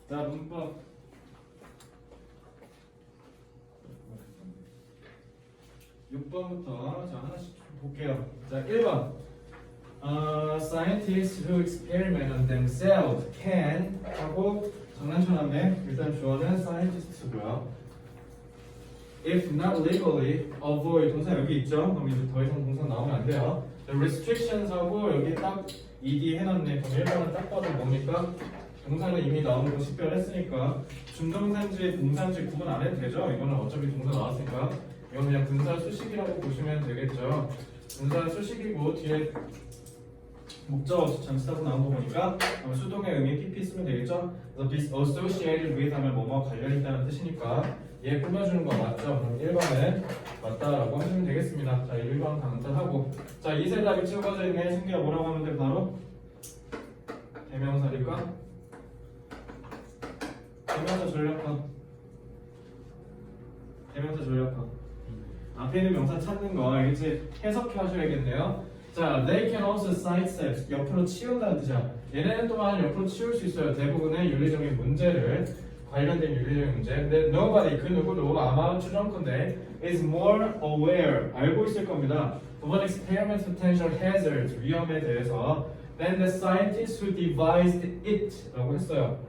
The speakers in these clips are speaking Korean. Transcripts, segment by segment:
자, 문법 6번부터 자 하나씩 볼게요. 자, 1번. Scientists who experiment on themselves can 하고 장난쳐놨네. 일단 주어는 scientist고요. If not legally, avoid 동사 여기 있죠. 그럼 이제 더 이상 동사 나오면 안 돼요. The restrictions 하고 여기 딱 ed 해놨네. 그럼 1번은 딱 봐도 뭡니까? 동사는 이미 나오는 거 식별했으니까 준동사인지 동사인지 구분 안 해도 되죠. 이거는 어차피 동사 나왔으니까 이건 그냥 분사 수식이라고 보시면 되겠죠. 분사 수식이고 뒤에 목적 없이 잠시 타고 나온 거 보니까 수동의 의미 pp 쓰면 되겠죠. 그래서 be associated with 하면 뭐뭐 관련 있다는 뜻이니까 얘 꾸며주는 거 맞죠? 그럼 1번은 맞다라고 하시면 되겠습니다. 자, 1번 강탈하고 자, 이세 답이 찍어져 있네. 승기가 뭐라고 하면 돼? 바로 대명사니까 대명사 전략화. 대명사 전략화. 앞에 있는 명사 찾는 거 알겠지? 해석해 하셔야겠네요. 자, they can also sidestep. 옆으로 치운다는 뜻이야. 얘네는 또한 옆으로 치울 수 있어요. 대부분의 윤리적인 문제를 관련된 윤리적인 문제. 근데 nobody 그 누구도 아마 추정컨대 is more aware 알고 있을 겁니다. of an experiment's potential hazards 위험에 대해서 than the scientists who devised it 라고 했어요.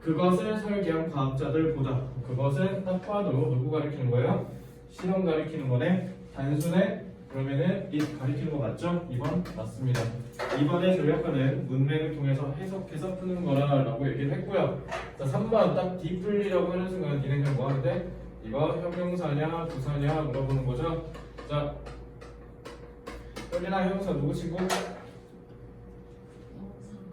그것을 설계한 과학자들보다. 그것은 딱 봐도 누구 가리키는 거예요? 실험 가리키는 거네. 단순해. 그러면은 it 가리키는 거 맞죠? 2번 맞습니다. 2번의 전략과는 문맥을 통해서 해석해서 푸는 거라고 얘기를 했고요. 자, 3번 딱 deeply라고 하는 순간 니네 그냥 뭐 하는데? 이거 형용사냐 부사냐 물어보는 거죠. 자, 형이나 형용사 누구 친구?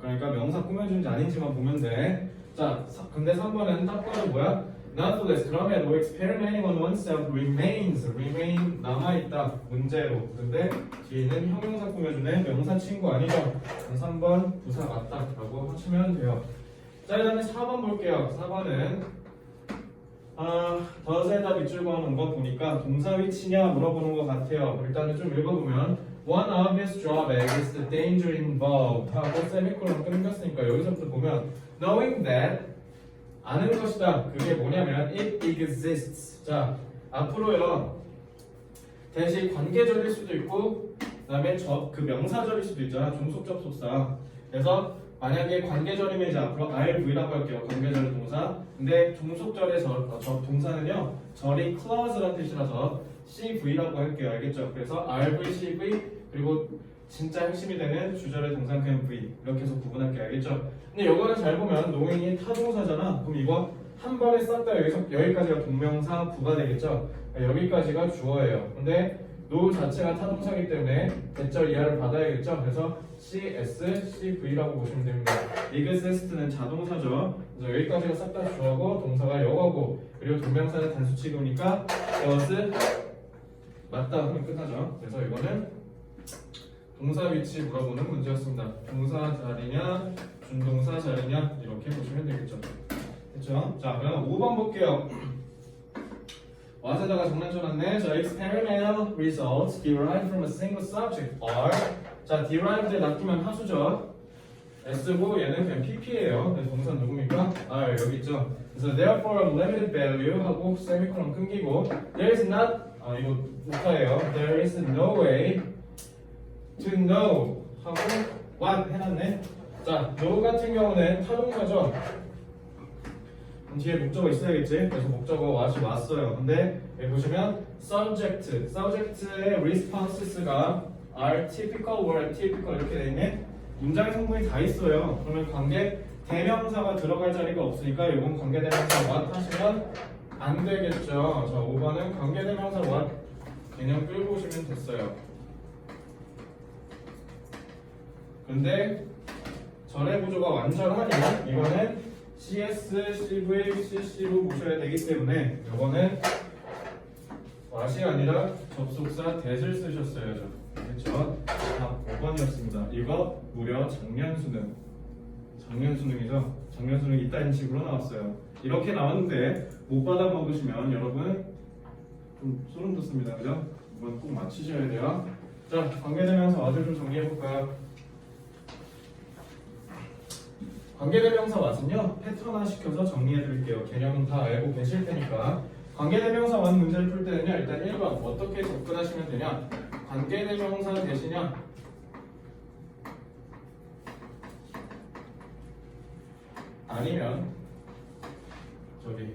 그러니까 명사 꾸며준지 아닌지만 보면 돼. 자, 근데 3번은 딱 봐도 뭐야? Nonetheless, 그러면 no experimenting on oneself remain 남아있다 문제로. 근데 뒤에는 형용사 꾸며주네. 명사 친구 아니죠? 3번 부사 맞다라고 하시면 돼요. 자, 그다음에 4번 볼게요. 4번은 더세다 밑줄고 하는 거 보니까 동사 위치냐 물어보는 것 같아요. 일단은 좀 읽어보면 One obvious drawback is the danger involved 하고 세미콜론 끊겼으니까 여기서부터 보면 knowing that 아는 것이다. 그게 뭐냐면 it exists. 자, 앞으로요. 대신 관계절일 수도 있고 그다음에 그 명사절일 수도 있잖아. 종속 접속사. 그래서 만약에 관계절이면 이제 앞으로 RV라고 할게요. 관계절 동사. 근데 종속절의 동사는요. 절이 clause란 뜻이라서 CV라고 할게요. 알겠죠? 그래서 RV, CV 그리고 진짜 핵심이 되는 주절의 동사 그냥 V 이렇게 해서 구분할게요. 알겠죠? 근데 이거는 잘 보면 노인이 타동사잖아. 그럼 이거 한 번에 싹 다 여기까지가 동명사 부가 되겠죠? 여기까지가 주어예요. 근데 노 자체가 타동사이기 때문에 대절 이하를 받아야겠죠? 그래서 CS, CV라고 보시면 됩니다. exist는 자동사죠. 그래서 여기까지가 싹 다 주어고 동사가 영어고 그리고 동명사는 단수 취급이니까 was 맞다 하면 끝나죠. 그래서 이거는 동사 위치 물어보는 문제였습니다. 동사 자리냐, 준동사 자리냐 이렇게 보시면 되겠죠. 됐죠? 자, 그럼 5번 볼게요. 와세다가 장난쳐놨네. 자, experimental results derived from a single subject are 자, derived 낚이면 하수죠. S고 얘는 그냥 PP예요. 동사 누굽니까? R 여기 있죠. 그래서 therefore of limited value 하고 세미콜론 끊기고 there is not 이거 부사예요. There is no way to know 하고 what 해놨네. 자, know 같은 경우는 타동사죠. 뒤에 목적어 있어야겠지. 그래서 목적어 what이 왔어요. 근데 여기 보시면 subject의 responses가 are typical or atypical 이렇게 돼 있네. 문장의 성분이 다 있어요. 그러면 관계 대명사가 들어갈 자리가 없으니까 이건 관계대명사 what 하시면 안 되겠죠. 자, 5번은 관계대명사 what 그냥 끌고 오시면 됐어요. 근데 절의 구조가 완전하니 이거는 CS, CV, CC로 보셔야 되기 때문에 이거는 what이 아니라 접속사 that을 쓰셨어야죠. 그렇죠? 답 5번이었습니다. 이거 무려 작년 수능이죠. 작년 수능 이따인 식으로 나왔어요. 이렇게 나왔는데 못 받아 먹으시면 여러분 좀 소름 돋습니다. 그죠? 이건 꼭 맞히셔야 돼요. 자, 관계대명사 what을 좀 정리해 볼까요? 관계대명사 what은요 패턴화 시켜서 정리해 드릴게요. 개념은 다 알고 계실 테니까. 관계대명사 what 문제를 풀 때는요 일단 1번 어떻게 접근하시면 되냐. 관계대명사 대시냐 아니면 저기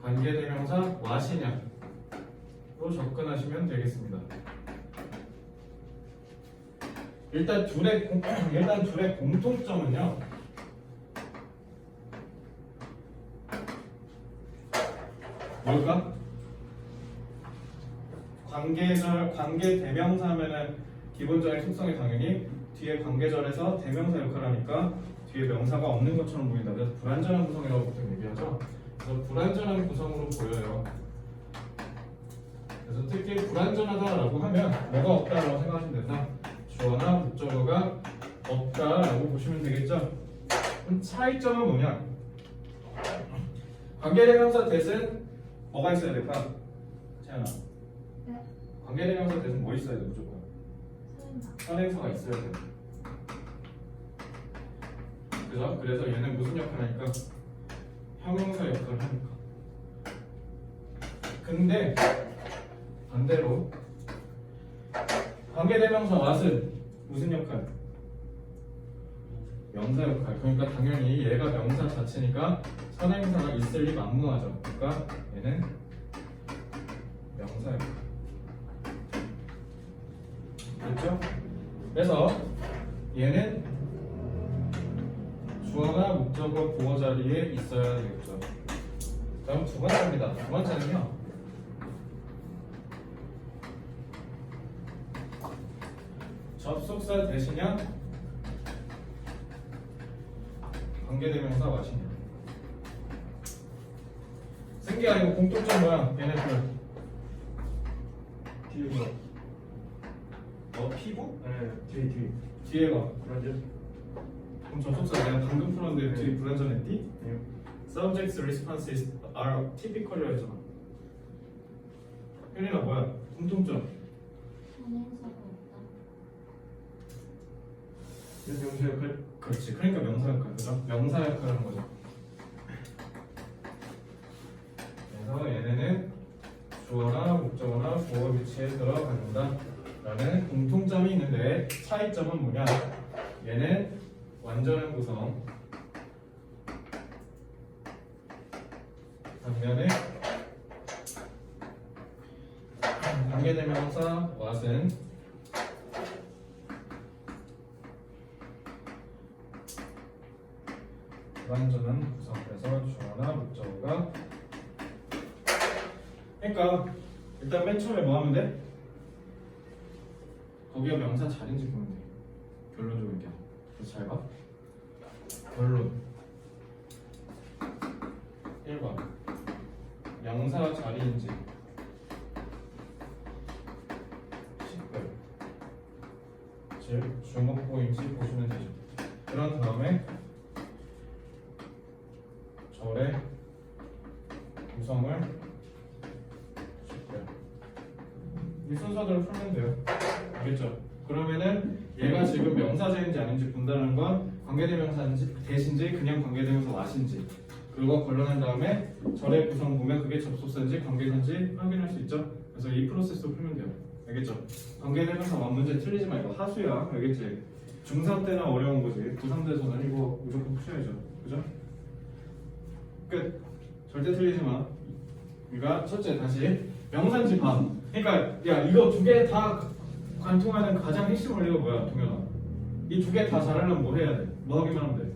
관계대명사 what이냐로 접근하시면 되겠습니다. 일단 둘의 공통점은요. 뭘까? 관계대명사면은 기본적인 속성이 당연히 뒤에 관계절에서 대명사 역할을 하니까 뒤에 명사가 없는 것처럼 보인다. 그래서 불완전한 구성이라고 보통 얘기하죠. 그래서 불완전한 구성으로 보여요. 그래서 특히 불완전하다라고 하면 뭐가 없다라고 생각하시면 된다. 주어나 목적어가 없다라고 보시면 되겠죠. 그럼 차이점은 뭐냐? 관계대명사 대신 뭐가 있어야 될까? 채연아. 네. 관계대명사 대신 뭐 있어야 돼 무조건? 선행사가 있어야 돼. 그죠? 그래서 얘는 무슨 역할을 하니까? 형용사 역할을 하니까. 근데 반대로 관계대명사 what은 무슨 역할? 명사 역할. 그러니까 당연히 얘가 명사 자체니까 선행사가 있을 리 만무하죠. 그러니까 얘는 명사 역할. 됐죠? 그래서 얘는 주어나 목적어 보어 자리에 있어야 되겠죠. 다음 두 번째입니다. 두 번째는요. 접속사 대시냐 관계대명사 what이냐. 승기야 이거 공통점 뭐야? 얘네들 뒤에 봐. 피부? 네, 뒤에. 뒤에 봐. 불안전? 그럼 접속사 내가 방금 풀었는데 네. 뒤에 불완전했디? 네. Subject's responses are typical이라 했잖아. 혜린아 뭐야? 공통점 선행사가 없다. 명사 역할. 그렇지. 그러니까 명사 역할, 그죠? 명사 역할을 하는 거죠. 그래서 얘네는 주어나 목적어나 보어 위치에 들어간다 라는 공통점이 있는데 차이점은 뭐냐? 얘는 완전한 구성, 반면에 관계대명사 what은 불완전한 구성. 그래서 주어나 목적어가 그러니까 일단 맨 처음에 뭐 하면 돼? 거기가 명사 자리인지 보면 돼. 결론적으로 얘기해. 그래서 잘 봐. 결론 1번 명사 자리인지 10번 즉 주목보인지 보시면 되죠. 그런 다음에 절의 구성을 10번 이 순서대로 풀면 돼요. 알겠죠? 그러면은 얘가 지금 명사제인지 아닌지 분단하는 건 관계대명사인지 대신지 그냥 관계대명사 what인지 그거 걸러낸 다음에 절의 구성 보면 그게 접속사인지 관계사인지 확인할 수 있죠? 그래서 이 프로세스로 풀면 돼요. 알겠죠? 관계대명사 what 문제 틀리지 말고 하수야. 알겠지? 중3 때나 어려운 거지. 고3 돼서는 이거 무조건 푸셔야죠. 그죠? 끝. 절대 틀리지 마. 그러니까 첫째 다시 명사인지 봐. 그러니까 야 이거 두 개 다 관통하는 가장 핵심 원리가 뭐야, 동현아? 이 두 개 다 잘하려면 뭐 해야 돼? 뭐 하기만 하면 돼?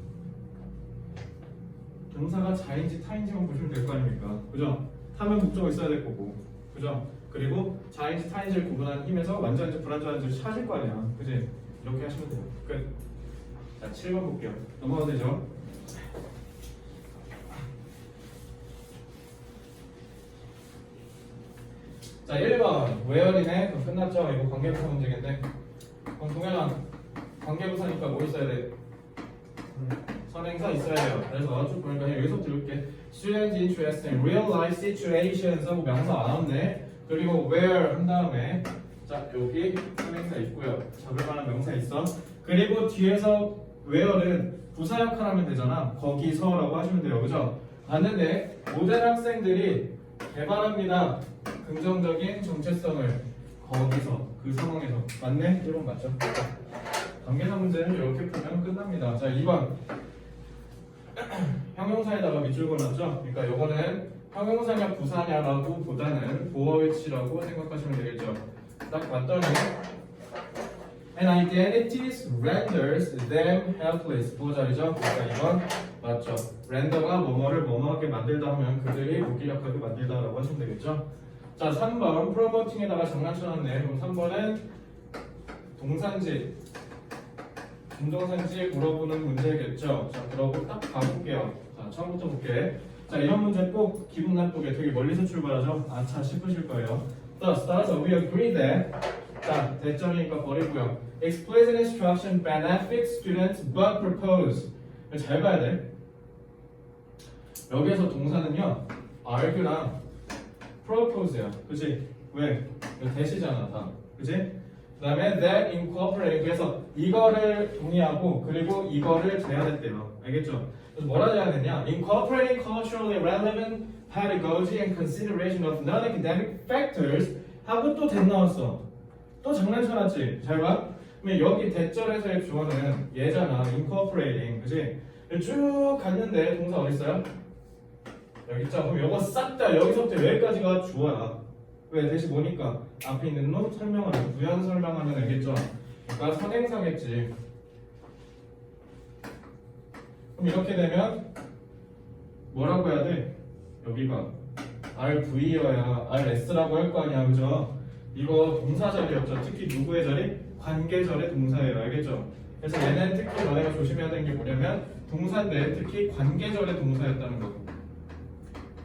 동사가 자인지 타인지만 보시면 될 거 아닙니까? 그죠? 타면 목적어 있어야 될 거고, 그죠? 그리고 자인지 타인지를 구분하는 힘에서 완전한지 불완전한지 찾을 거 아니야, 그지? 이렇게 하시면 돼요. 끝. 자, 7번 볼게요. 넘어가도 되죠? 자, 1번 where이네. 그럼 끝났죠? 이거 관계부사 문제인데. 그럼 동현아, 관계부사니까 뭐 있어야 돼? 선행사 있어야 돼요. 그래서 쭉 보니까 그냥 여기서부터 읽을게. Students interest in real life situations 하고 명사 안 나왔네. 그리고 where 한 다음에 자 여기 선행사 있고요. 잡을 만한 명사 있어. 그리고 뒤에서 where는 부사 역할하면 되잖아. 거기서라고 하시면 돼요. 그죠? 봤는데 모든 학생들이 개발합니다. 긍정적인 정체성을 거기서 그 상황에서 맞네? 1번 맞죠? 관계사 문제는 이렇게 풀면 끝납니다. 자 2번 형용사에다가 밑줄 그어놨죠? 그러니까 요거는 형용사냐 부사냐라고 보다는 보어 위치라고 생각하시면 되겠죠. 딱 봤더니 An identity renders them helpless. 부호 자리죠? 그러니까 이건 맞죠. 렌더가 뭐뭐를 뭐뭐하게 만들다 하면 그들이 무기력하게 만들다라고 하시면 되겠죠. 자 3번 프로모팅에다가 장난쳐놨네. 그럼 3번은 동산지 운동산지 물어보는 문제겠죠. 자 그러고 딱 가볼게요. 자 처음부터 볼게. 자 이런 문제 꼭 기분 나쁘게 되게 멀리서 출발하죠. 아차 싶으실 거예요. Thus, we agree that 자 대절이니까 버리고요. Explicit instruction benefits students but propose. 잘 봐야 돼. 여기에서 동사는요 argue랑 propose야. 그치? 왜? 이거 대시잖아 다. 그치? 그 다음에 that incorporate. 그래서 이거를 동의하고 그리고 이거를 제안했대요. 알겠죠? 그래서 뭐라 제안했냐? Incorporating culturally relevant pedagogy and consideration of non-academic factors 하고 또 대 나왔어. 또 장난쳐놨지? 잘 봐. 그러면 여기 대절에서의 주어는 얘잖아. incorporating. 그치? 쭉 갔는데 동사 어디 있어요? 여기 있죠? 그럼 이거 싹 다 여기서부터 여기까지가 주어야. 왜? 대신 뭐니까? 앞에 있는 놈 설명하는, 부연 설명하는 애겠죠? 그러니까 선행사겠지. 그럼 이렇게 되면 뭐라고 해야 돼? 여기가 RV여야 RS라고 할 거 아니야, 그죠? 이거 동사 자리였죠. 특히 누구의 자리? 관계절의 동사예요, 알겠죠? 그래서 얘는 특히 너네가 조심해야 되는 게 뭐냐면 동사인데 특히 관계절의 동사였다는 거고.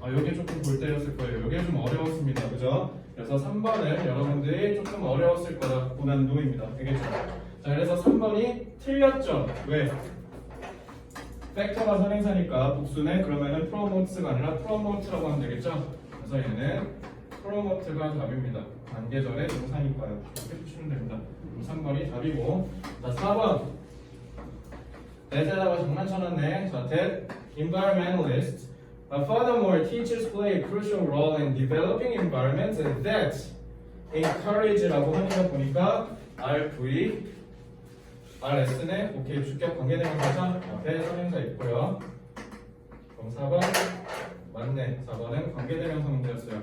여기 조금 볼 때였을 거예요. 여기 좀 어려웠습니다, 그죠? 그래서 3번은 여러분들이 조금 어려웠을 거다 고난도입니다, 알겠죠? 자, 그래서 3번이 틀렸죠. 왜? 팩터가 선행사니까 복수네. 그러면은 프로모트가 아니라 프로모트라고 하면 되겠죠? 그래서 얘는 프로모트가 답입니다. 관계절의 동사니까요. 이렇게 푸시면 됩니다. 그럼 3번이 답이고. 자, 4번. 대자다가 장난쳐놨네. 자, that environmentalist. Furthermore, teachers play a crucial role in developing environments that encourage라고 하는 거 보니까 RV, RS네. 오케이, 주격 관계대명사죠. 앞에 선행사 있고요. 그럼 4번 맞네. 4번은 관계대명사 문제였어요.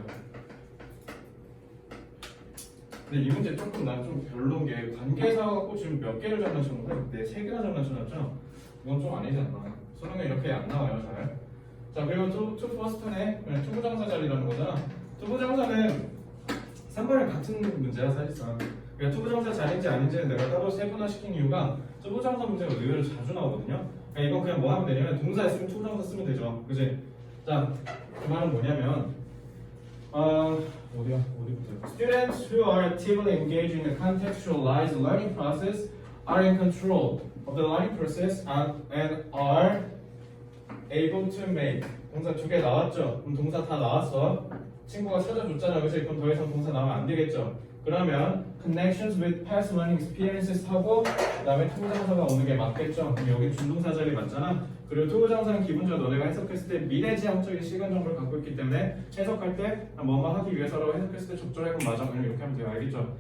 근데 이 문제 조금 난 좀 별로인 게 관계사 갖고 지금 몇 개를 장난쳐놓고 네, 3개나 장난쳐놨죠? 이건 좀 아니지 않나? 수능에 이렇게 안 나와요, 잘. 자, 그리고 to first네. 투부정사 자리라는 거잖아. 투부정사는 3번이랑 같은 문제야, 사실상. 그러니까 투부정사 자리인지 아닌지는 내가 따로 세분화 시킨 이유가 투부정사 문제가 의외로 자주 나오거든요. 그러니까 이건 그냥 뭐 하면 되냐면 동사 있으면 투부정사 쓰면 되죠. 그지? 자, 그 말은 뭐냐면 어디부터? Students who are actively engaged in a contextualized learning process are in control of the learning process and are able to make. 동사 2개 나왔죠? 그럼 동사 다 나왔어. 친구가 찾아줬잖아, 그치? 그럼 더 이상 동사 나오면 안 되겠죠? 그러면 connections with past learning experiences 하고 그 다음에 투부정사가 오는 게 맞겠죠? 그럼 여기 준동사 자리 맞잖아? 그리고 투부정사는 기본적으로 너네가 해석했을 때 미래지향적인 시간 정보를 갖고 있기 때문에 해석할 때 뭐뭐 하기 위해서라고 해석했을 때 적절해 그럼 맞아. 그냥 이렇게 하면 돼요. 알겠죠?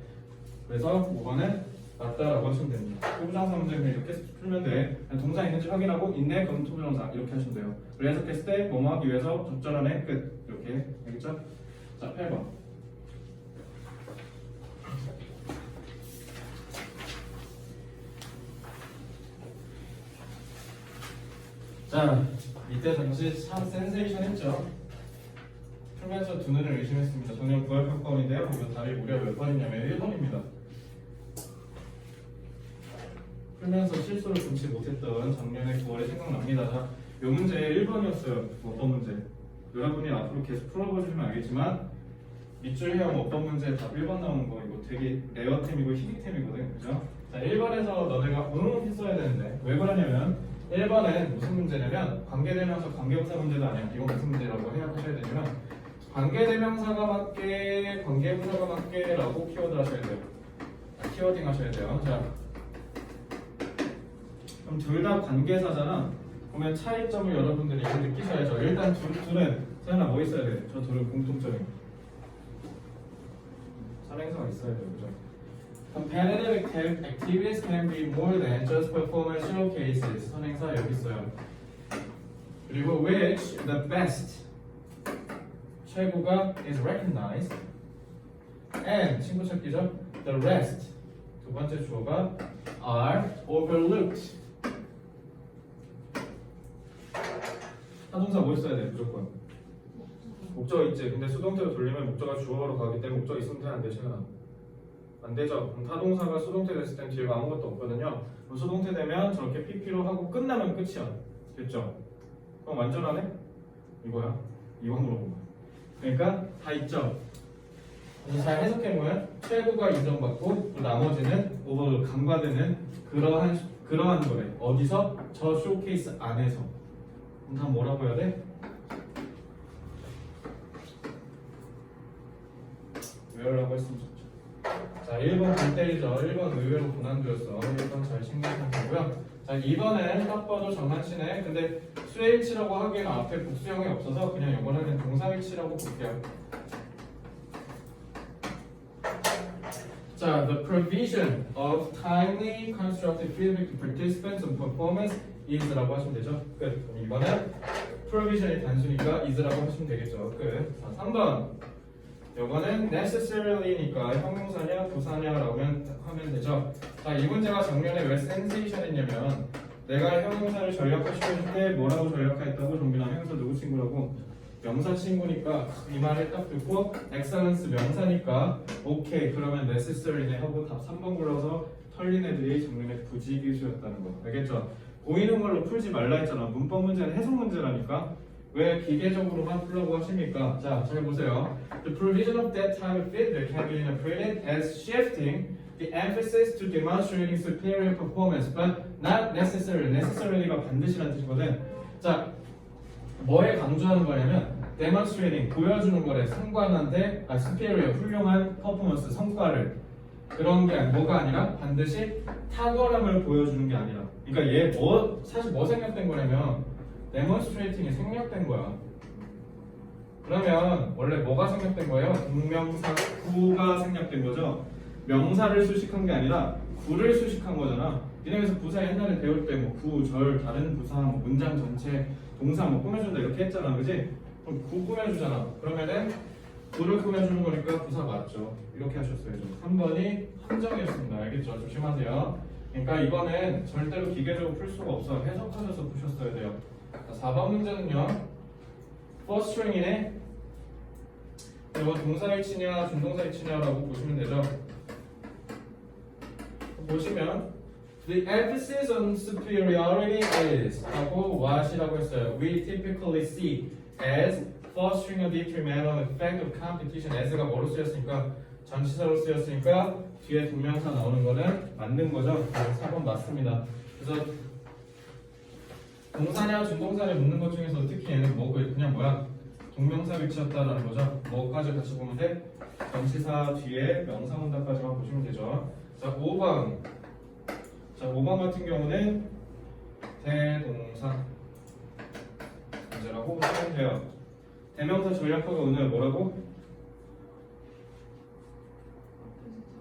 그래서 5번은 맞다라고 하시면 됩니다. 투부정사 문제는 이렇게 풀면 돼. 동사 있는지 확인하고 있네? 그럼 투부정사 이렇게 하시면 돼요. 그래서 해석했을 때 뭐뭐 하기 위해서 적절한 애 끝. 이렇게. 알겠죠? 자, 8번. 자, 이때 당시 참 센세이션 했죠. 풀면서 두 눈을 의심했습니다. 전형 9월 평가원인데요. 이거 답이 무려 몇 번이냐면 1번입니다. 풀면서 실수를 금치 못했던 작년에 9월에 생각납니다. 자, 이 문제 1번이었어요. 어법 문제. 여러분이 앞으로 계속 풀어보시면 알겠지만 밑줄형 어법 문제 답 1번 나오는 거 이거 되게 레어템이고 희귀템이거든. 그죠? 자, 1번에서 너네가 했어야 되는데 왜 그러냐면 1번은 무슨 문제냐면 관계대명사 관계부사 문제도 아니야. 이거 무슨 문제라고 해석하셔야 되냐면 관계대명사가 맞게 관계부사가 맞게 라고 키워드 하셔야 돼요. 키워딩 하셔야 돼요. 자, 그럼 둘 다 관계사잖아. 그러면 차이점을 여러분들이 이제 느끼셔야죠. 일단 둘은 세연아 뭐 있어야 돼? 저 둘은 공통점이 선행사가 있어야 돼요, 그죠? Competitive activities can be more than just performance showcases. 선행사 여기 있어요. 그리고 which the best 최고가 is recognized and 친구 찾기죠. The rest 두 번째 주어가 are overlooked. 타동사 뭐 있어야 돼? 무조건 목적어 있지. 근데 수동태로 돌리면 목적어가 주어로 가기 때문에 목적어 있으면 돼, 안 돼? 시간아 안 되죠. 그럼 타동사가 수동태 됐을 땐 뒤에 아무것도 없거든요. 그럼 수동태 되면 저렇게 PP로 하고 끝나면 끝이야. 됐죠? 그럼 완전하네? 이거야. 이거 물어본 거야. 그러니까 다 있죠. 그래서 잘 해석해보면 최고가 인정받고 나머지는 오버로 간과되는 그러한 거래. 어디서? 저 쇼케이스 안에서. 그럼 다 뭐라고 해야 돼? 외우라고 했으면 좋죠. 자, 1번 불때리죠. 1번 의외로 고난도였어. 1번 잘 신경하면 되고요. 자, 2번은 딱 봐도 정한치네. 근데 수혜일치라고 하기에는 앞에 복수형이 없어서 그냥 이거는 동사일치라고 볼게요. 자, the provision of timely constructive feedback to participants on performance is라고 하시면 되죠. 끝. 그럼 이번엔 provision이 단수니까 is라고 하시면 되겠죠. 끝. 자, 3번. 요거는 necessarily니까 형용사냐 부사냐라고 하면 되죠. 자, 이 문제가 정면에 왜 sensation했냐면 내가 형용사를 전략화시켜줄 때 뭐라고 전략화했다고? 정빈아, 형용사 누구 친구라고? 명사 친구니까 이 말을 딱 듣고 excellence 명사니까 오케이 그러면 necessary네 하고 답 3번 골라서 털린 애들이 정면에 부지기수였다는 거 알겠죠? 보이는 걸로 풀지 말라 했잖아. 문법 문제는 해석 문제라니까. 왜 기계적으로만 풀라고 하십니까? 자, 잘 보세요. The provision of that type of feedback can be interpreted as shifting the emphasis to demonstrating superior performance, but not necessarily. necessary가 반드시라는 뜻이거든. 자, 뭐에 강조하는 거냐면 demonstrating 보여주는 거래. 상관한테 superior 훌륭한 퍼포먼스 성과를 그런 게 뭐가 아니라 반드시 탁월함을 보여주는 게 아니라. 그러니까 얘 사실 뭐 생략된 거냐면 demonstrating이 생략된 거야. 그러면 원래 뭐가 생략된 거예요? 동명사 구가 생략된 거죠. 명사를 수식한 게 아니라 구를 수식한 거잖아. 니네에서 부사 옛날에 배울 때 뭐 구, 절, 다른 부사, 뭐 문장 전체, 동사 뭐 꾸며준다 이렇게 했잖아, 그지? 그럼 구 꾸며주잖아. 그러면은 구를 꾸며주는 거니까 부사 맞죠? 이렇게 하셨어야죠. 3번이 함정이었습니다. 알겠죠? 조심하세요. 그러니까 이거는 절대로 기계적으로 풀 수가 없어. 해석하셔서 푸셨어야 돼요. 4번 문제는요. first string이네. 이거 동사일치냐 준동사일치냐라고 보시면 되죠. 보시면 the emphasis on superiority is 하고 what이라고 했어요. We typically see as fostering a detrimental effect of competition. as가 뭐로 쓰였으니까 전치사로 쓰였으니까 뒤에 동명사 나오는 거는 맞는 거죠. 4번 맞습니다. 그래서 동사냐 준동사냐 묻는 것 중에서 특히 얘는 뭐 그냥 뭐야 동명사 위치였다라는 거죠. 뭐까지 같이 보면 돼? 전치사 뒤에 명사문답까지만 보시면 되죠. 자, 5번. 자, 5번 같은 경우는 대동사 문제라고 보시면 돼요. 대명사 전략화가 오늘 뭐라고?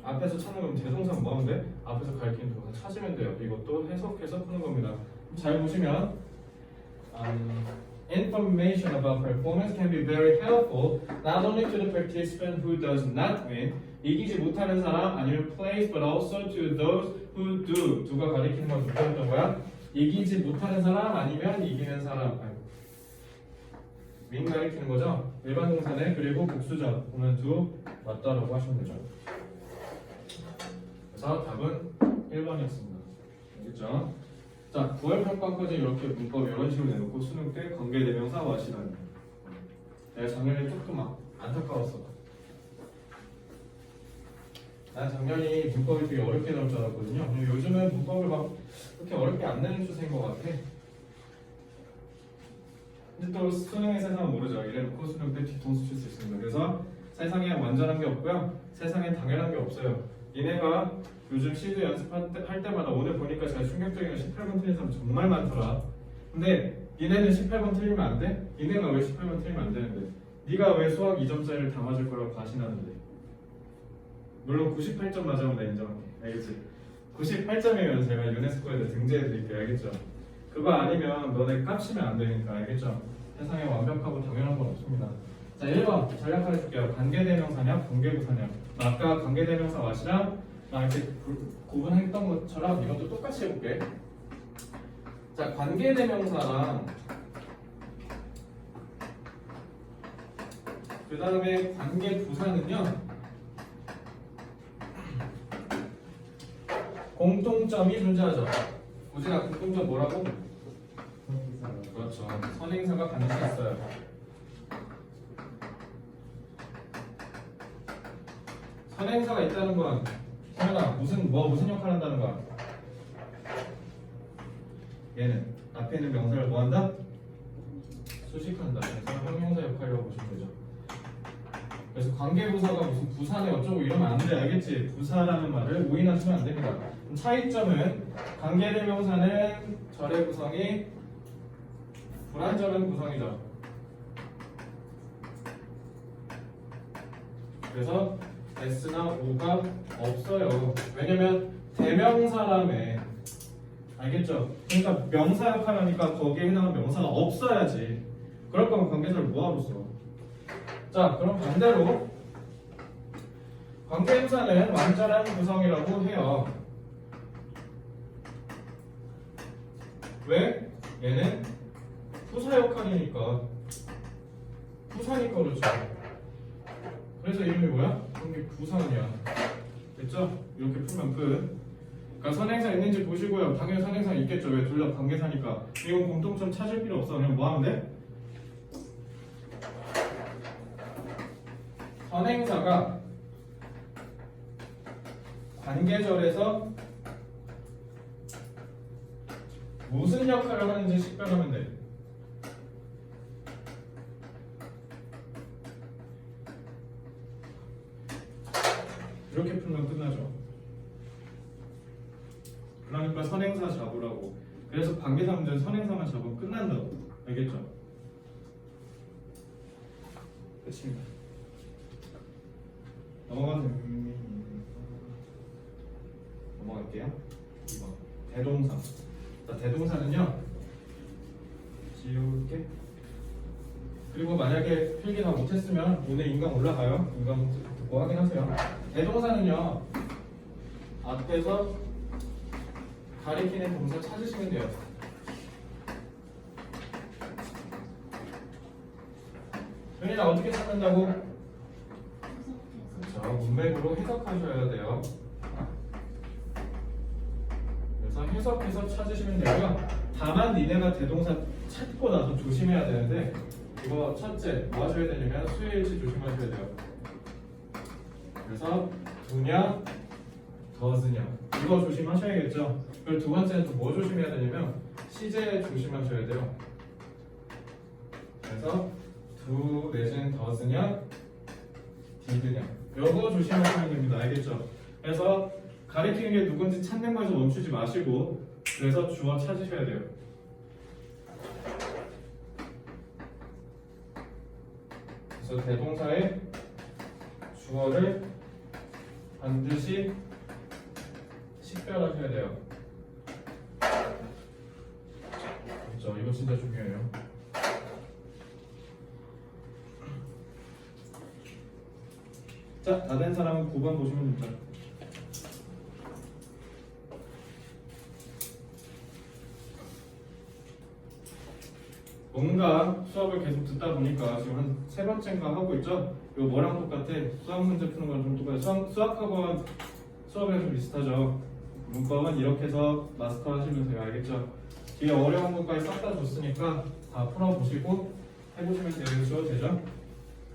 앞에서 찾는 거면 대동사 뭐 하면 돼? 앞에서 가리키는 동사 찾으면 돼요. 이것도 해석해서 푸는 겁니다. 잘 보시면 information about performance can be very helpful not only to the participant who does not win 이기지 못하는 사람 아니면 plays but also to those who do 두가 가리키는 건 누구였던 거야? 이기지 못하는 사람 아니면 이기는 사람 윈 가리키는 거죠? 일반 동사네. 그리고 복수죠. 보면 do 맞다라고 하시면 되죠. 그래서 답은 1번이었습니다. 알겠죠? 자, 9월 평가까지 이렇게 문법 이런 식으로 내놓고 수능 때 관계대명사 와시라니. 내가 작년에 조금 안타까웠어. 난 작년이 문법을 되게 어렵게 나올 줄 알았거든요. 근데 요즘은 문법을 막 그렇게 어렵게 안 내는 추세인 것 같아. 근데 또 수능의 세상은 모르죠. 이래놓고 수능 때 뒤통수 칠 수 있습니다. 그래서 세상에 완전한 게 없고요. 세상엔 당연한 게 없어요. 니네가 요즘 시드 연습할 때마다 오늘 보니까 제가 충격적인 거 18번 틀린 사람 정말 많더라. 근데 니네는 18번 틀리면 안 돼? 니네가 왜 18번 틀리면 안 되는데? 네가 왜 수학 2점짜리를 다 맞을 거라고 과신하는데? 물론 98점 맞으면 나 인정할게. 알겠지? 98점이면 제가 유네스코에다 등재해드릴게요. 알겠죠? 그거 아니면 너네 깝치면 안 되니까. 알겠죠? 세상에 완벽하고 당연한 건 없습니다. 자, 1번 전략하려 줄게요. 관계대명사냐 관계부사냐. 아까 관계대명사 왓이랑 이렇게 구분했던 것처럼 이것도 똑같이 해볼게. 자, 관계대명사랑 그 다음에 관계부사는요 공통점이 존재하죠. 우지가 공통점 뭐라고? 그렇죠. 선행사가 반드시 있어요. 선행사가 있다는 건 성현아 무슨 역할을 한다는 거야? 얘는 앞에 있는 명사를 뭐 한다? 수식한다. 그래서 형용사 역할이라고 보시면 되죠. 그래서 관계부사가 무슨 부사네 어쩌고 이러면 안 돼. 알겠지? 부사라는 말을 오인하시면 안 됩니다. 그럼 차이점은 관계대명사는 절의 구성이 불완전한 구성이죠. 그래서 S나 O가 없어요. 왜냐면 대명사라며. 알겠죠? 그러니까 명사 역할을 하니까 거기에 해당하는 명사가 없어야지. 그럴 거면 관계사를 뭐하러 써? 자, 그럼 반대로 관계부사는 완전한 구성이라고 해요. 왜? 얘는 부사 역할이니까. 부사니까 그렇죠. 그래서 이름이 뭐야? 관계부사냐. 됐죠? 이렇게 풀면 끝. 그러니까 선행사 있는지 보시고요. 당연히 선행사 있겠죠. 왜? 둘 다 관계사니까. 이건 공통점 찾을 필요 없어. 그냥 뭐 하면 돼? 선행사가 관계절에서 무슨 역할을 하는지 식별하면 돼. 이렇게 풀면 끝나죠. 그러니까 선행사 잡으라고. 그래서 관계사 문제는 선행사만 잡으면 끝난다고. 알겠죠? 끝입니다. 넘어갈게요. 2번 대동사. 자, 대동사는요 지울게. 그리고 만약에 필기 다 못했으면 오늘 인강 올라가요. 인강 듣고 확인하세요. 대동사는요 앞에서 가리키는 동사 찾으시면 돼요. 현이나 어떻게 찾는다고? 그렇죠. 문맥으로 해석하셔야 돼요. 그래서 해석해서 찾으시면 되고요. 다만 니네가 대동사 찾고 나서 조심해야 되는데 이거 첫째 뭐 하셔야 되냐면 수일치 조심하셔야 돼요. 그래서 두냐 더즈냐 이거 조심하셔야겠죠. 그리고 두 번째는 또 뭐 조심해야 되냐면 시제 조심하셔야 돼요. 그래서 두 내지는 더즈냐 디드냐 이거 조심하시면 됩니다. 알겠죠? 그래서 가리키는 게 누군지 찾는 거에서 멈추지 마시고 그래서 주어 찾으셔야 돼요. 그래서 대동사의 주어를 반드시 식별하셔야 돼요. 그렇죠? 이거 진짜 중요해요. 자, 다 된 사람은 9번 보시면 됩니다. 뭔가 수업을 계속 듣다 보니까 지금 한 세 번째인가 하고 있죠? 이거 뭐랑 똑같아? 수학 문제 푸는 거랑 좀 똑같아. 수학학원 수업이랑 좀 비슷하죠? 문법은 이렇게 해서 마스터 하시면 돼요. 알겠죠? 뒤에 어려운 것까지 싹 다 줬으니까 다 풀어보시고 해보시면 되죠?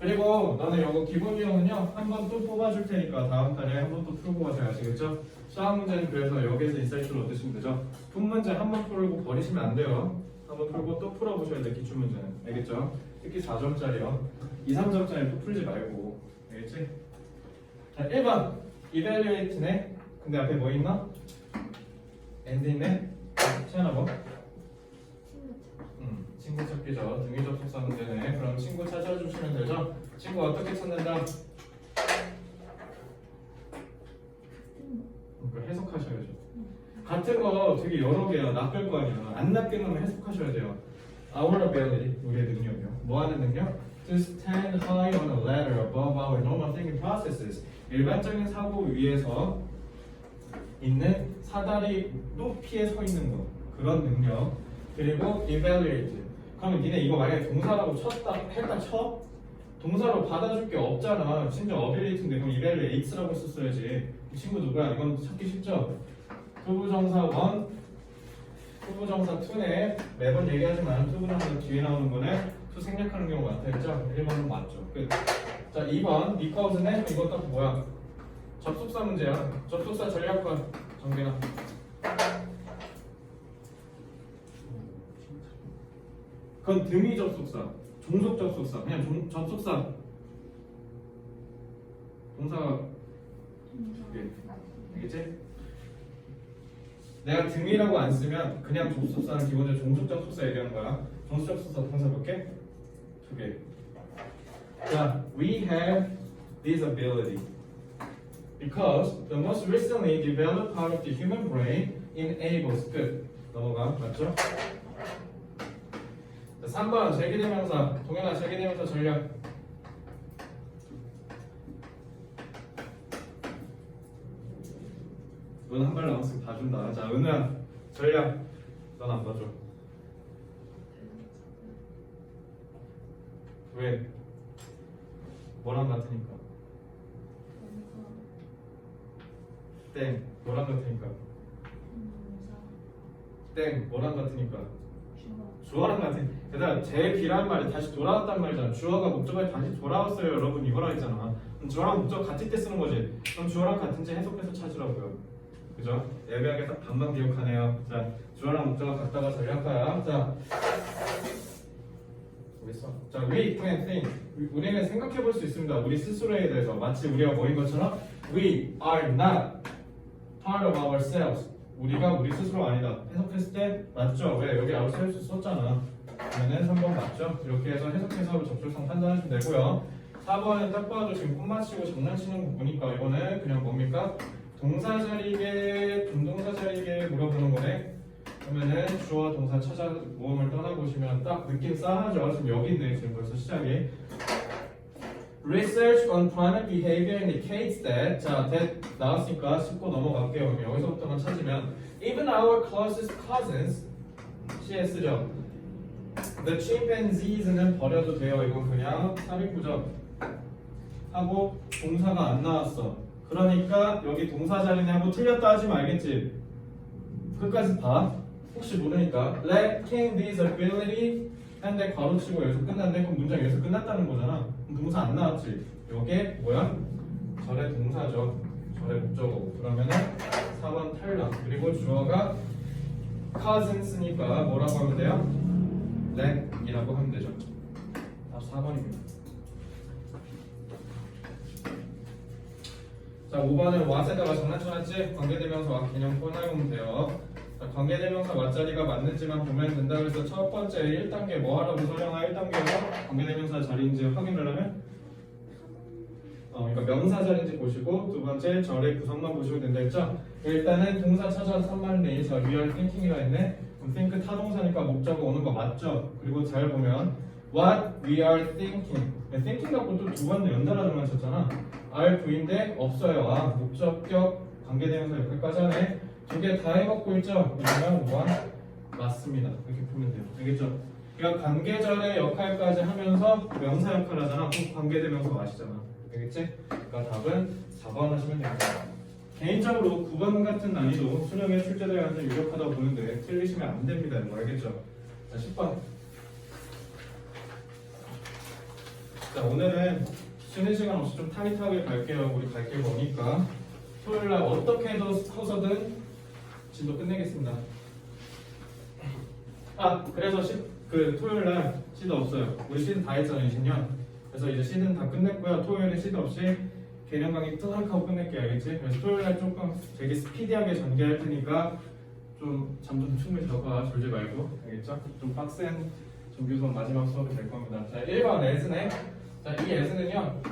그리고 너는 이거 기본 유형은요 한 번 또 뽑아줄 테니까 다음 달에 한 번 또 풀고 가세요. 아시겠죠? 수학 문제는 그래서 여기에서 인사이트를 얻으시면 되죠? 푼 문제 한 번 풀고 버리시면 안 돼요. 한번 풀고 또 풀어보셔야 돼. 기출문제는. 알겠죠? 특히 4점짜리요 2, 3점짜리 또 풀지 말고. 알겠지? 자, 1번 evaluate네 근데 앞에 뭐 있나? and 있네. 시연아 뭐? 친구 찾기죠. 등위 접속사 문제네. 그럼 친구 찾아주시면 되죠. 친구 어떻게 찾는다? 그러니까 해석하셔야죠. 같은 거 되게 여러 개야. 낚을 거 아니야. 안 낚인 거면 해석하셔야 돼요. Our ability, 우리의 능력이요. 뭐 하는 능력? To stand high on a ladder above our normal thinking processes. 일반적인 사고 위에서 있는 사다리 높이에 서 있는 거. 그런 능력. 그리고 evaluate. 그러면 니네 이거 만약에 동사라고 했다 쳐? 동사로 받아줄 게 없잖아. 심지어 ability인데 그럼 evaluates라고 썼어야지. 이 친구 누구야? 이건 찾기 쉽죠? 투부정사 1, 투부정사 2네. 매번 얘기하지만 투부정사 뒤에 나오는 거는 투 생략하는 경우가 많다 했죠? 1번은 맞죠. 끝. 자 2번 니카우스네. 이거 딱 뭐야? 접속사 문제야. 접속사 전략과 정리나. 그건 등위 접속사, 종속 접속사, 그냥 접속사. 동사가 알겠지? 내가 등위라고 안 쓰면 그냥 접속사는 기본적으로 종속 접속사 얘기하는 거야. 종속 접속사 동사 몇 개? 2개. 자, we have this ability because the most recently developed part of the human brain enables. 끝. 넘어가. 맞죠? 3번 제기대명사. 동현아 제기대명사 전략. 넌 한 발 남았으면 다 준다. 자 은우야 전략. 넌 안 봐줘. 왜? 뭐랑 같으니까. 땡. 뭐랑 같으니까. 땡. 뭐랑 같으니까. 주어랑 같은. 그다음 제 비란 말이 다시 돌아왔단 말이잖아. 주어가 목적어에 다시 돌아왔어요. 여러분 이거라 했잖아. 그럼 주어랑 목적 같을 때 쓰는 거지. 그럼 주어랑 같은지 해석해서 찾으라고요. 그죠? 예배하게 딱 반만 기억하네요. 자, 주어랑 목적어 같다가 전략가야. 자, 모르겠어. 자, we can think. 우리는 생각해 볼 수 있습니다. 우리 스스로에 대해서. 마치 우리가 뭐인 것처럼 we are not part of ourselves. 우리가 우리 스스로 아니다. 해석했을 때 맞죠? 왜? 여기 ourselves 썼잖아. 그러면 3번 맞죠? 이렇게 해서 해석해서 적절성 판단하시면 되고요. 4번은 딱 봐도 지금 콧 맞추고 장난치는 거 보니까 이거는 그냥 뭡니까? 동사 자리게, 분동사 자리게 물어보는 거네. 그러면은 주어 동사 찾아 모음을 떠나보시면 딱 느낌 싸하죠. 지금 여기 있네. 지금 벌써 시작이. Research on primate behavior indicates that. 자, that 나왔으니까 짚고 넘어갈게요. 여기서부터만 찾으면 even our closest cousins CS죠. The chimpanzees는 버려도 돼요. 이건 그냥 삽입구죠. 하고 동사가 안 나왔어. 그러니까 여기 동사 자리네 하고 틀렸다 하지 말겠지. 끝까지 봐. 혹시 모르니까 lacking this ability 한데 괄호치고 여기서 끝났네. 그럼 문장 여기서 끝났다는 거잖아. 그럼 동사 안 나왔지. 요게 뭐야? 절의 동사죠. 절의 목적어고. 그러면은 4번 탈락. 그리고 주어가 cousins니까 뭐라고 하면 돼요? lack이라고 하면 되죠. 답 4번입니다. 자, 5번은 what에다가 장난쳐놨지? 관계대명사 개념 꺼내보면 돼요. 자, 관계대명사 what자리가 맞는지만 보면 된다. 그래서 첫 번째 1단계 뭐 하라고 설명하 1단계에서 관계대명사 자리인지 확인을 하면 그러니까 명사 자리인지 보시고 두 번째 절의 구성만 보시면 된다 했죠? 일단은 동사 찾아 3만 레이서 we are thinking이라 했네. 그럼 think 타동사니까 목적어 오는 거 맞죠? 그리고 잘 보면 what we are thinking thinking 갖고 또 두 번 연달아서만 쳤잖아. are 부인데 없어요. 아, 목적격 관계대명사 여기까지 하네. 두 개 다 해먹고 있죠? 그러면 what? 맞습니다. 이렇게 보면 돼요. 알겠죠? 그러니까 관계절의 역할까지 하면서 명사 역할 하잖아. 그럼 관계대명사 맞이잖아. 알겠지? 그러니까 답은 4번 하시면 됩니다. 개인적으로 9번 같은 난이도 수능에 출제될 가능성이 유력하다고 보는데 틀리시면 안 됩니다. 이거 알겠죠? 자, 10번. 자, 오늘은 쉬는 시간 없이 좀 타이트하게 갈게요. 우리 갈 길 보니까 토요일날 어떻게 해서든 진도 끝내겠습니다. 아, 그래서 토요일날 시도 없어요. 우리 시즌 다 했잖아요, 20년. 그래서 이제 시즌 다 끝냈고요. 토요일에 시도 없이 개념 강의 뚜덕 하고 끝낼게. 알겠지? 그래서 토요일날 조금 되게 스피디하게 전개할 테니까 좀 잠 좀 충분히 자고 졸지 말고. 알겠죠? 좀 빡센 정규 수업 마지막 수업이 될 겁니다. 자, 1번 에스네. 자, 이 에스는요.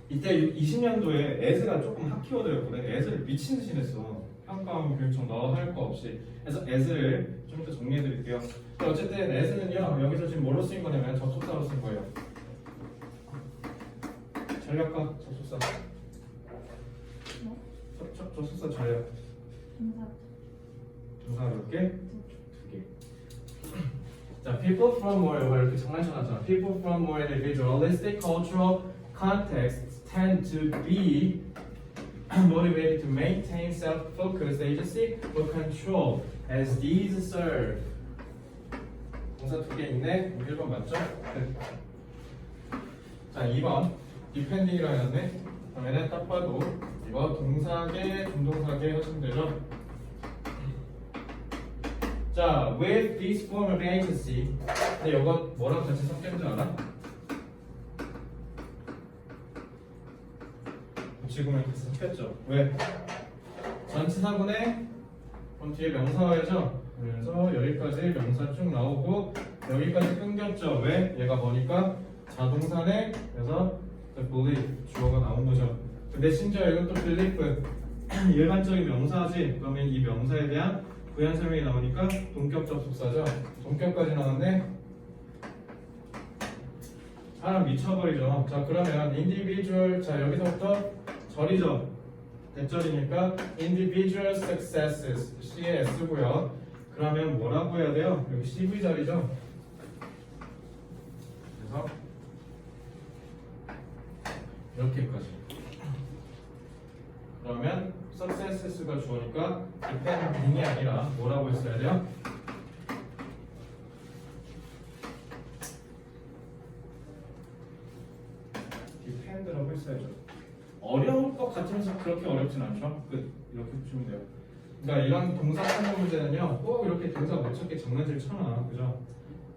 이때 20년도에 에스가 조금 핫 키워드였거든. 에스를 미친 듯이 냈어. 평가원 교육청 너 할 거 없이. 그래서 에스를 좀 더 정리해 드릴게요. 어쨌든 에스는요. 여기서 지금 뭐로 쓰인 거냐면 접속사로 쓴 거예요. 전략과 접속사. 뭐? 접속사 전략. 동사. 동사 몇 개? 2개. 자, people from more 이렇게 장난쳐놨잖아. People from more individualistic cultural contexts tend to be motivated to maintain self-focused agency or control as these serve. 동사 2개 있네. 1번 맞죠? 네. 자, 2번 depending이라고 했네. 그러면은 딱 봐도 이거 동사계, 준동사계 하시면 되죠? 자, with this form of agency. 근데 이거 뭐랑 같이 섞였는지 알아? 지금은 같이 섞였죠. 왜? 전치사분에 그럼 뒤에 명사어죠. 그래서 여기까지 명사 쭉 나오고 여기까지 끊겼죠. 왜? 얘가 뭐니까 자동사네. 그래서 believe 주어가 나온 거죠. 근데 심지어 이건 또 believe 일반적인 명사지. 그러면 이 명사에 대한 부연 설명이 나오니까 동격 접속사죠. 동격까지 나왔네. 사람 미쳐버리죠. 자, 그러면 individual. 자, 여기서부터 절이죠. 대절이니까 individual successes CS고요. 그러면 뭐라고 해야 돼요? 여기 CV 자리죠. 그래서 이렇게까지. 그러면 successes가 주어니까 depending이 아니라 뭐라고 했어야 돼요? depend라고 했어야죠. 어려울 것 같으면서 그렇게 어렵진 않죠. 끝. 이렇게 보시면 돼요. 그러니까 이런 동사 찾는 문제는요, 꼭 이렇게 동사 못 찾게 장난질 쳐놔, 그죠?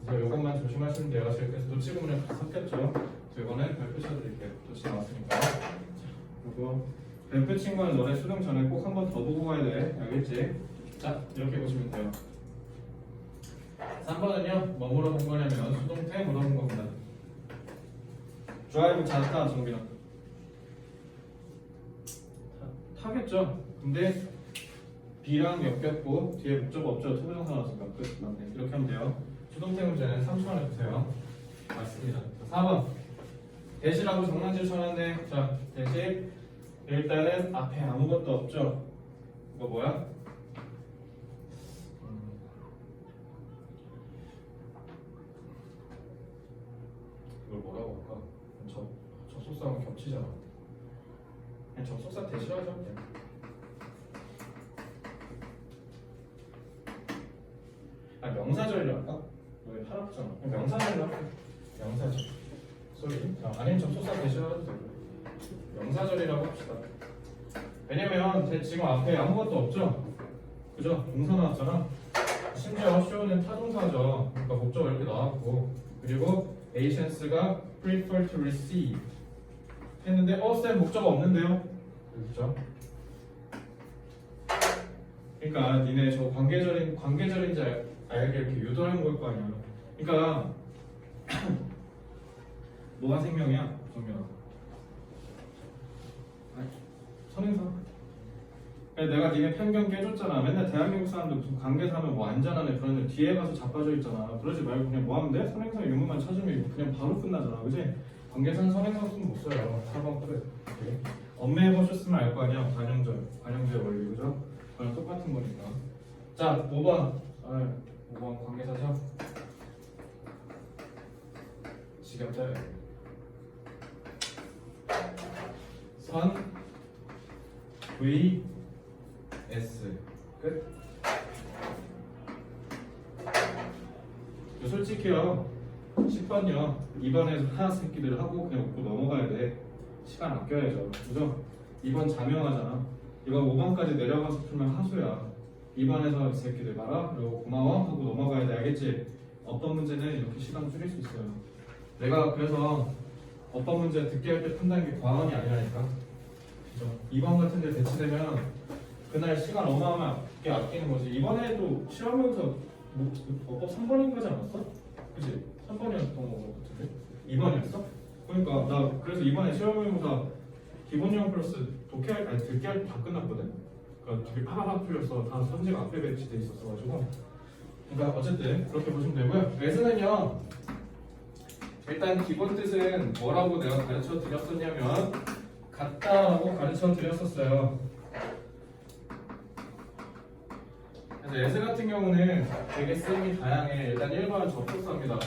그래서 이것만 조심하시면 돼요. 그래서 노치구문에 다 섞였죠. 이거는 발표 쳐드릴게요. 노치 나왔으니까. 그리고 발표 친구는 너네 수능 전에 꼭 한 번 더 보고 가야 돼. 알겠지? 자, 이렇게 보시면 돼요. 3번은요, 뭐 물어본 거냐면 수동태 물어본 겁니다. 드라이브 잘했다, 정빈아. 타겠죠. 근데 B랑 엮였고 뒤에 목적 없죠. 투부정사 나왔으니까 끝. 맞네. 이렇게 하면 돼요. 수동태 문제는 3초 안에 주세요. 맞습니다. 자, 4번 대시라고 장난질 쳐놨네. 자, 대시 일단은 앞에 아무것도 없죠. 이거 뭐야? 이걸 뭐라고 할까? 접속사랑 겹치잖아. 그냥 접속사 대시하죠. 그냥. 아, 명사절이라 할까? 왜 팔았잖아. 명사절이라 할까? 명사절. 소리. 아니면 접속사 대시하도 되고. 명사절이라고 합시다. 왜냐면 지금 앞에 아무것도 없죠? 그죠? 동사 나왔잖아. 심지어 show는 타동사죠. 그러니까 목적어 이렇게 나왔고, 그리고 asians가 prefer to receive 했는데 쌤 목적어 없는데요? 그렇죠? 그러니까 니네 저 관계절인지 알게 이렇게 유도하는 걸 거 아니야. 그러니까 뭐가 생명이야? 정면아. 선행사. 내가 니네 편견 깨줬잖아. 맨날 대한민국 사람들 무슨 관계사 하면 뭐 안전하네 그러는데 뒤에 가서 자빠져 있잖아. 그러지 말고 그냥 뭐 하면 돼? 선행사 유무만 찾으면 이거 그냥 바로 끝나잖아. 그지? 관계사는 선행사 쓰면 못 써요. 4번 끝. 엄매해보셨으면 알 거 아니야. 관용제 원리. 그죠? 그랑 똑같은 거니까. 자, 5번. 5번 관계사죠? 지겹자요. 선 V S 끝. 솔직히요 10번요 2번에서 하나 새끼들 하고 그냥 웃고 넘어가야 돼. 시간 아껴야죠. 그죠? 2번 자명하잖아. 이건 5번까지 내려가서 풀면 하수야. 2번에서 이 새끼들 봐라. 그리고 고마워 하고 넘어가야 돼. 알겠지? 어떤 문제는 이렇게 시간 줄일 수 있어요. 내가 그래서 어법 문제 듣게 할 때 푼다는 게 과언이 아니라니까. 그죠? 이번 같은 데 배치되면 그날 시간 어마어마하게 아끼는 거지. 이번에도 시험용서 뭐, 어법 3번인 거지 않았어? 그치? 3번이었던 거 같은데? 2번이었어? 그러니까 나 그래서 이번에 시험용사 기본형 플러스 독해할 아니 듣게 할 때 다 끝났거든? 그러니까 되게 파바박 풀렸어. 다 선지가 앞에 배치돼 있었어가지고. 그러니까 어쨌든 그렇게 보시면 되고요. 레슨은요 일단 기본 뜻은 뭐라고 내가 가르쳐 드렸었냐면 같다라고 가르쳐 드렸었어요. 그래서 에스 같은 경우는 되게 쓰임이 다양해. 일단 1번은 접속사입니다.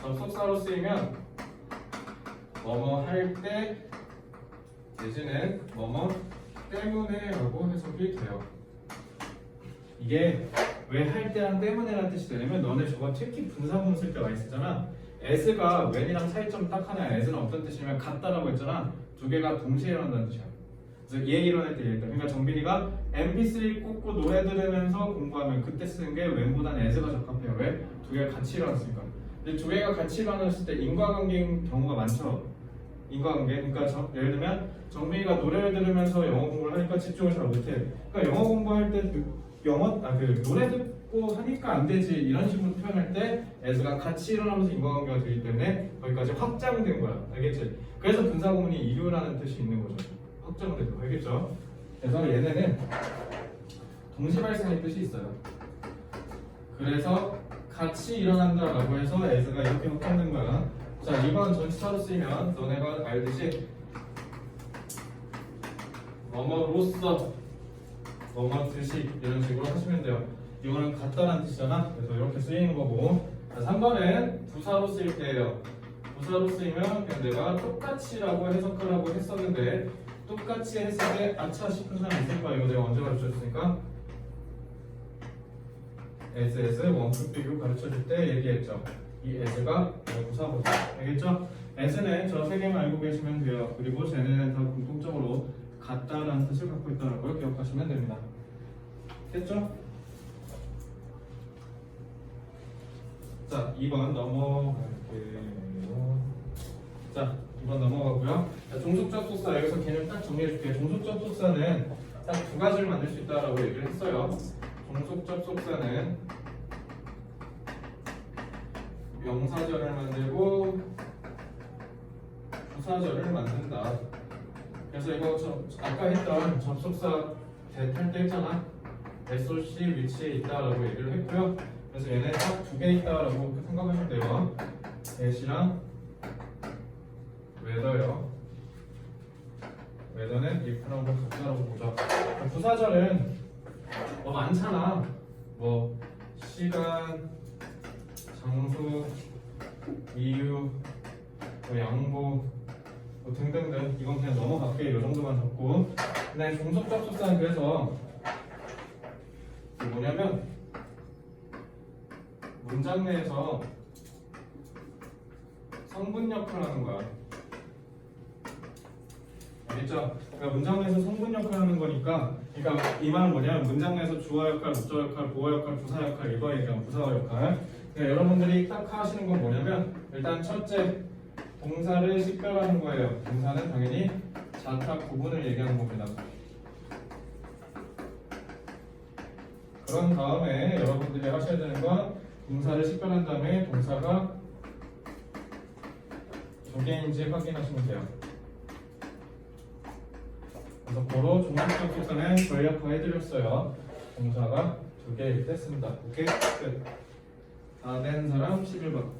접속사로 쓰이면 뭐뭐 할 때 내지는 뭐뭐 때문에 라고 해석이 돼요. 이게 왜 할 때랑 때문에라는 뜻이 되냐면 너네 저거 특히 분사문 쓸 때 많이 쓰잖아. as가 when이랑 차이점 딱 하나야. as는 어떤 뜻이냐면 같다라고 했잖아. 두 개가 동시에 일어난다는 뜻이야. 그래서 얘 일어날 때 얘 일어날 때. 그러니까 정빈이가 mp3 꽂고 노래 들으면서 공부하면 그때 쓰는 게 when보다는 as가 적합해요. 왜? 두 개가 같이 일어났으니까. 근데 두 개가 같이 일어났을 때 인과관계인 경우가 많죠. 인과관계. 그러니까 예를 들면 정빈이가 노래를 들으면서 영어 공부를 하니까 집중을 잘 못해. 그러니까 영어 공부할 때 노래 듣고 하니까 안 되지 이런 식으로 표현할 때 as가 같이 일어나면서 인과관계가 되기 때문에 거기까지 확장된 거야. 알겠지? 그래서 분사구문이 이유라는 뜻이 있는 거죠. 확장된 거. 알겠죠? 그래서 얘네는 동시 발생의 뜻이 있어요. 그래서 같이 일어난다라고 해서 as가 이렇게 확장된 거야. 자, 이번 전치사로 쓰이면 너네가 알듯이 뭐뭐로써 뭐뭐듯이 이런 식으로 하시면 돼요. 이거는 같다라는 뜻이잖아. 그래서 이렇게 쓰이는 거고. 자, 3번은 부사로 쓰일 때예요. 부사로 쓰이면 그냥 내가 똑같이라고 해석하라고 했었는데 똑같이 했을 때 아차 싶은 사람 있을 거야. 이거 내가 언제 가르쳐줬으니까 as, 원급 비교 가르쳐줄 때 얘기했죠. 이 as가 부사거든요. 알겠죠? as는 저 세 개만 알고 계시면 돼요. 그리고 쟤네는 다 공통적으로 같다라는 뜻을 갖고 있다는 걸 기억하시면 됩니다. 됐죠? 자, 2번 넘어갈게요. 자, 2번 넘어가고요. 자, 종속접속사 여기서 개념 딱 정리해줄게요. 종속접속사는 딱 두 가지를 만들 수 있다라고 얘기를 했어요. 종속접속사는 명사절을 만들고 부사절을 만든다. 그래서 이거 아까 했던 접속사 대탈 때 했잖아. SOC 위치에 있다라고 얘기를 했고요. 그래서 얘네 딱 두 개 있다라고 생각하시면 돼요. at이랑 whether요. whether는 if랑 같다라고 보자. 부사절은 뭐 많잖아. 뭐 시간, 장소, 이유, 뭐 양보 뭐 등등등. 이건 그냥 넘어갈게요. 이 정도만 적고. 근데 종속접속사는 그래서 뭐냐면 문장 내에서 성분 역할을 하는 거야. 알겠죠? 그러니까 문장 내에서 성분 역할을 하는 거니까, 그러니까 이 말은 뭐냐면 문장 내에서 주어 역할, 목적 역할, 보어 역할, 부사 역할 이거 얘기하면 부사 역할. 그러니까 여러분들이 딱 하시는 건 뭐냐면 일단 첫째 동사를 식별하는 거예요. 동사는 당연히 자탁 구분을 얘기하는 겁니다. 그런 다음에 여러분들이 하셔야 되는 건 동사를 식별한 다음에 동사가 두 개인지 확인하시면 돼요. 그래서 고로 종속접속사는 전략화 해드렸어요. 동사가 두 개일 때 씁니다. 오케이? 끝. 다 된 사람 11번.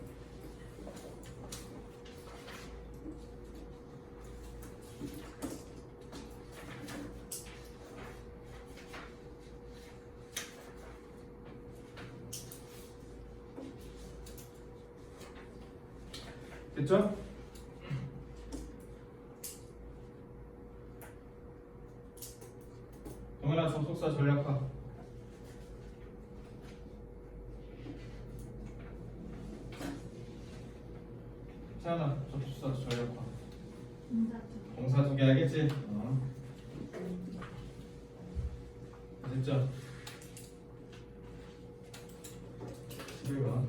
됐죠? 동일한 접속사 전략화. 태연아, 접속사 전략화. 동사 두 개 알겠지? 됐죠? 11번.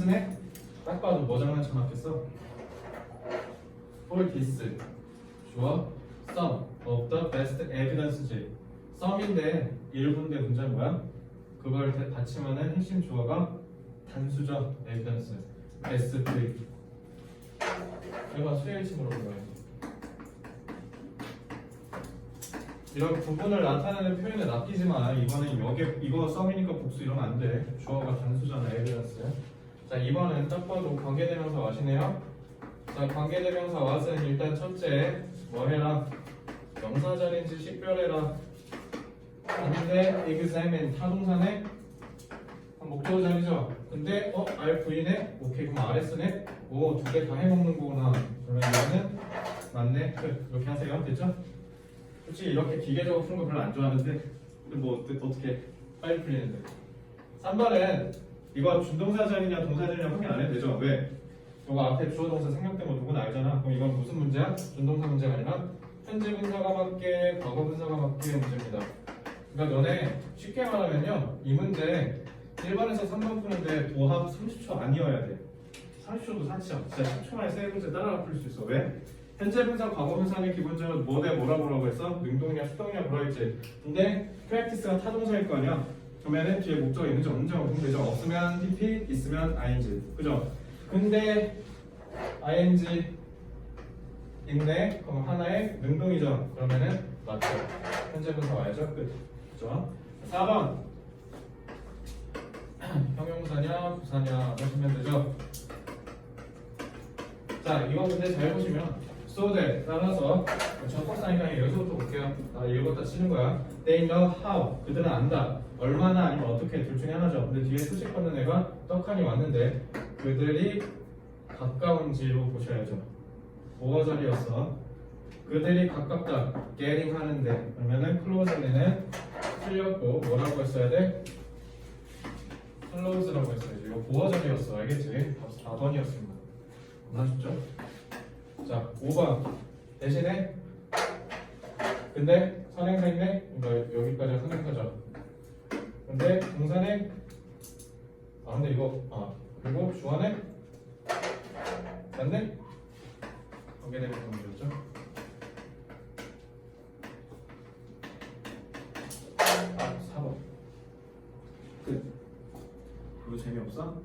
쓰네? 딱 봐도 뭐 장난쳐놨겠어? For this 주어 some of the best evidence지. some인데 일부인데 문제는 뭐야? 그걸 받치면은 핵심 주어가 단수죠. evidence, best. 내가 수일치 물어본 거예요. 이런 부분을 나타내는 표현에 낚이지만 이거는 여기 이거 썸이니까 복수 이러면 안 돼. 주어가 단수잖아, evidence. 자, 2번은 딱 봐도 관계대명사 와시네요. 자, 관계대명사 왓은 일단 첫째 뭐 해라? 명사절인지 식별해라. 아닌데 examine 타동사네? 목적어 자리죠. 근데 RV네? 오케이, 그럼 RS네? 오, 두 개 다 해먹는 거구나. 그러면 이거는 맞네. 끝. 이렇게 하세요. 됐죠? 솔직히 이렇게 기계적으로 푸는 거 별로 안 좋아하는데 근데 뭐 어떻게 빨리 풀리는데. 3번은 이거 준동사 자리냐 동사 자리냐 확인 안 해도 되죠? 왜? 이거 앞에 주어 동사 생략된 거 누구나 알잖아. 그럼 이건 무슨 문제야? 준동사 문제가 아니라 현재 분사가 맞게 과거 분사가 맞게 문제입니다. 그러니까 너네 쉽게 말하면요, 이 문제 1번에서 3번 푸는데 도합 30초 아니어야 돼. 30초도 사치야. 진짜 10초 만에 세 문제 따라가 풀 수 있어. 왜? 현재 분사, 과거 분사는 기본적으로 뭐대 뭐라고 했어? 능동이냐 수동이냐 뭐라 했지. 근데 프랙티스가 타동사일 거 아니야. 그러면은 뒤에 목적어 있는지 없는지 보면 되죠. 없으면 PP, 있으면 ING. 그죠? 근데 ING 있네. 그럼 하나의 능동이죠. 그러면은 맞죠. 현재 분사 와야죠. 끝. 그죠? 4번 형용사냐 부사냐 보시면 되죠. 자, 이번 문제 잘 보시면 so that 따라서 전법상이랑 여기서부터 볼게요. 읽었다 치는 거야. They know how. 그들은 안다. 얼마나 아니면 어떻게 둘 중에 하나죠. 근데 뒤에 수식 받는 애가 떡하니 왔는데 그들이 가까운지로 보셔야죠. 보어 자리였어. 그들이 가깝다. getting 하는데 그러면은 close는 틀렸고 뭐라고 했어야 돼? close라고 했어야지. 이거 보어 자리였어. 알겠지? 4번이었습니다. 맞죠? 자, 5번 대신에 근데 선행사 있네? 그러니까 여기까지가 선행사죠. 근데 동사네? 근데 이거 그리고 주어네? 맞네? 관계대명사 문제였죠? 4번 끝. 이거 재미없어?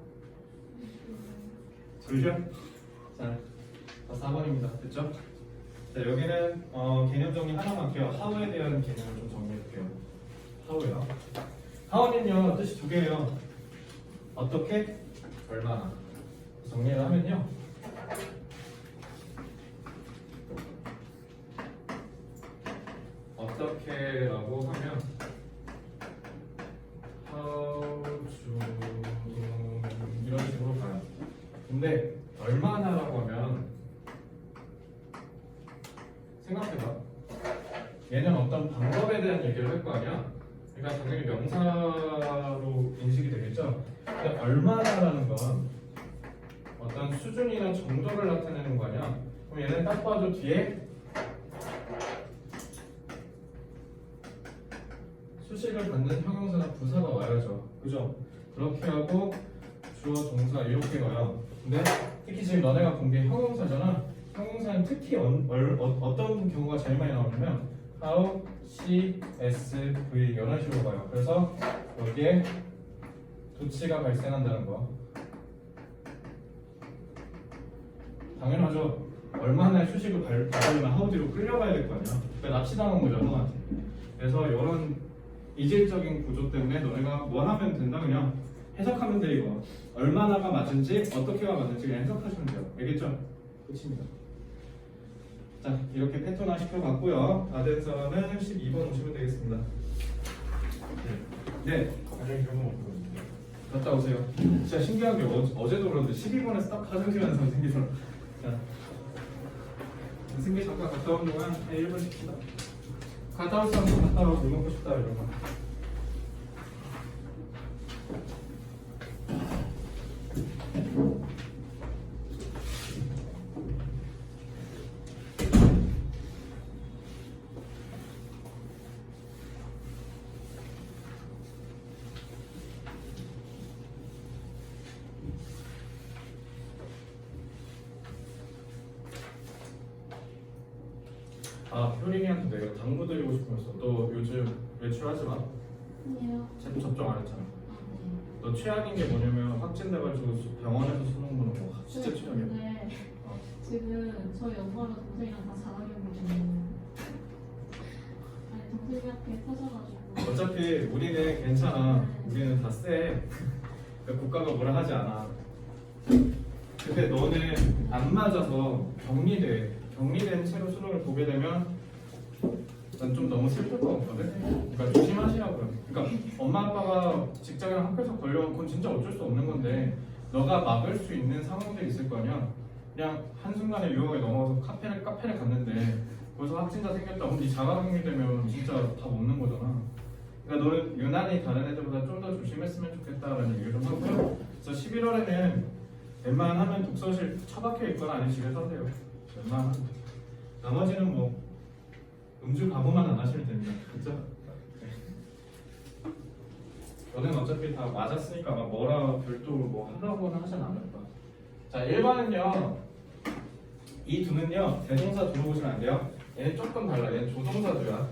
들려? 자, 4번입니다. 됐죠? 자, 여기는 개념 정리 하나만 할게요. how에 대한 개념을 좀 정리해볼게요. how요. how는요 뜻이 두 개예요. 어떻게? 얼마나. 정리를 하면요, 어떻게라고 하면 how to 이런 식으로 가요. 근데 얼마나라고 하면 생각해봐. 얘는 어떤 방법에 대한 얘기를 할 거 아니야. 그러니까 당연히 명사로 인식이 되겠죠. 근데 얼마나라는 건 어떤 수준이나 정도를 나타내는 거 아니야. 그럼 얘는 딱 봐도 뒤에 수식을 받는 형용사나 부사가 와야죠. 그죠? 그렇게 하고 주어, 동사 이렇게 가요. 근데 특히 지금 너네가 본 게 형용사잖아. 형용사는 특히 어떤 경우가 제일 많이 나오냐면 how, she, s, v 이런 식으로 가요. 그래서 여기에 도치가 발생한다는 거. 당연하죠. 얼마나 휴식을 받으려면 하우디로 끌려가야 될 거 아니야. 그러니까 납치당한 거죠, 형한테. 그래서 이런 이질적인 구조 때문에 너네가 뭐 하면 된다 그냥 해석하면 돼. 이거 얼마나가 맞은지 어떻게가 맞은지 그냥 해석하시면 돼요. 알겠죠? 끝입니다. 자, 이렇게 패턴화 시켜봤고요. 아덴서는 12번 오시면 되겠습니다. 네, 가장 경험 없거든요. 갔다 오세요. 진짜 신기한 게 어제도 그런데 12번에서 딱 화장실 가는 사람 생기더라. 자, 승기 잠깐 갔다 온 동안 1번 씩시다. 갔다 올 사람 갔다 와서 물 먹고 싶다 이런 거. 아, 효린이한테 내가 당부 드리고 싶었어. 너 요즘 외출하지 마. 아니요. 접종 안 했잖아. 아, 네. 너 최악인 게 뭐냐면 확진돼가지고 병원에서 수능 보는 거. 진짜 최악이야. 근데 어. 지금 저희 엄마랑 동생이랑 다 자가격리거든요. 아니 동생한테 터져가지고. 어차피 우리는 괜찮아. 우리는 다 쎄. 그러니까 국가가 뭐라 하지 않아. 근데 너는 안 맞아서 격리돼. 격리된 채로 수능을 보게 되면 난 좀 너무 슬플 것 같거든. 그러니까 조심하시라고요. 그러니까 엄마 아빠가 직장이랑 학교에서 걸려온 건 진짜 어쩔 수 없는 건데 너가 막을 수 있는 상황들이 있을 거 아니야. 그냥 한순간에 유혹에 넘어가서 카페를 갔는데 거기서 확진자 생겼다. 그럼 네 자가격리 되면 진짜 다 먹는 거잖아. 그러니까 너는 유난히 다른 애들보다 좀 더 조심했으면 좋겠다라는 얘기를 좀 하고요. 그래서 11월에는 웬만하면 독서실 처박혀 있거나 아니면 집에서 하세요. 웬만하면. 나머지는 뭐 음주 가보만 안 하시면 됩니다. 그죠? 너는 어차피 다 맞았으니까 막 뭐라 별도로 뭐 하라고는 하진 않을 거야. 자, 1번은요. 이 두는요. 대동사 두로 보시면 안 돼요. 얘는 조금 달라. 얘는 조동사 두야.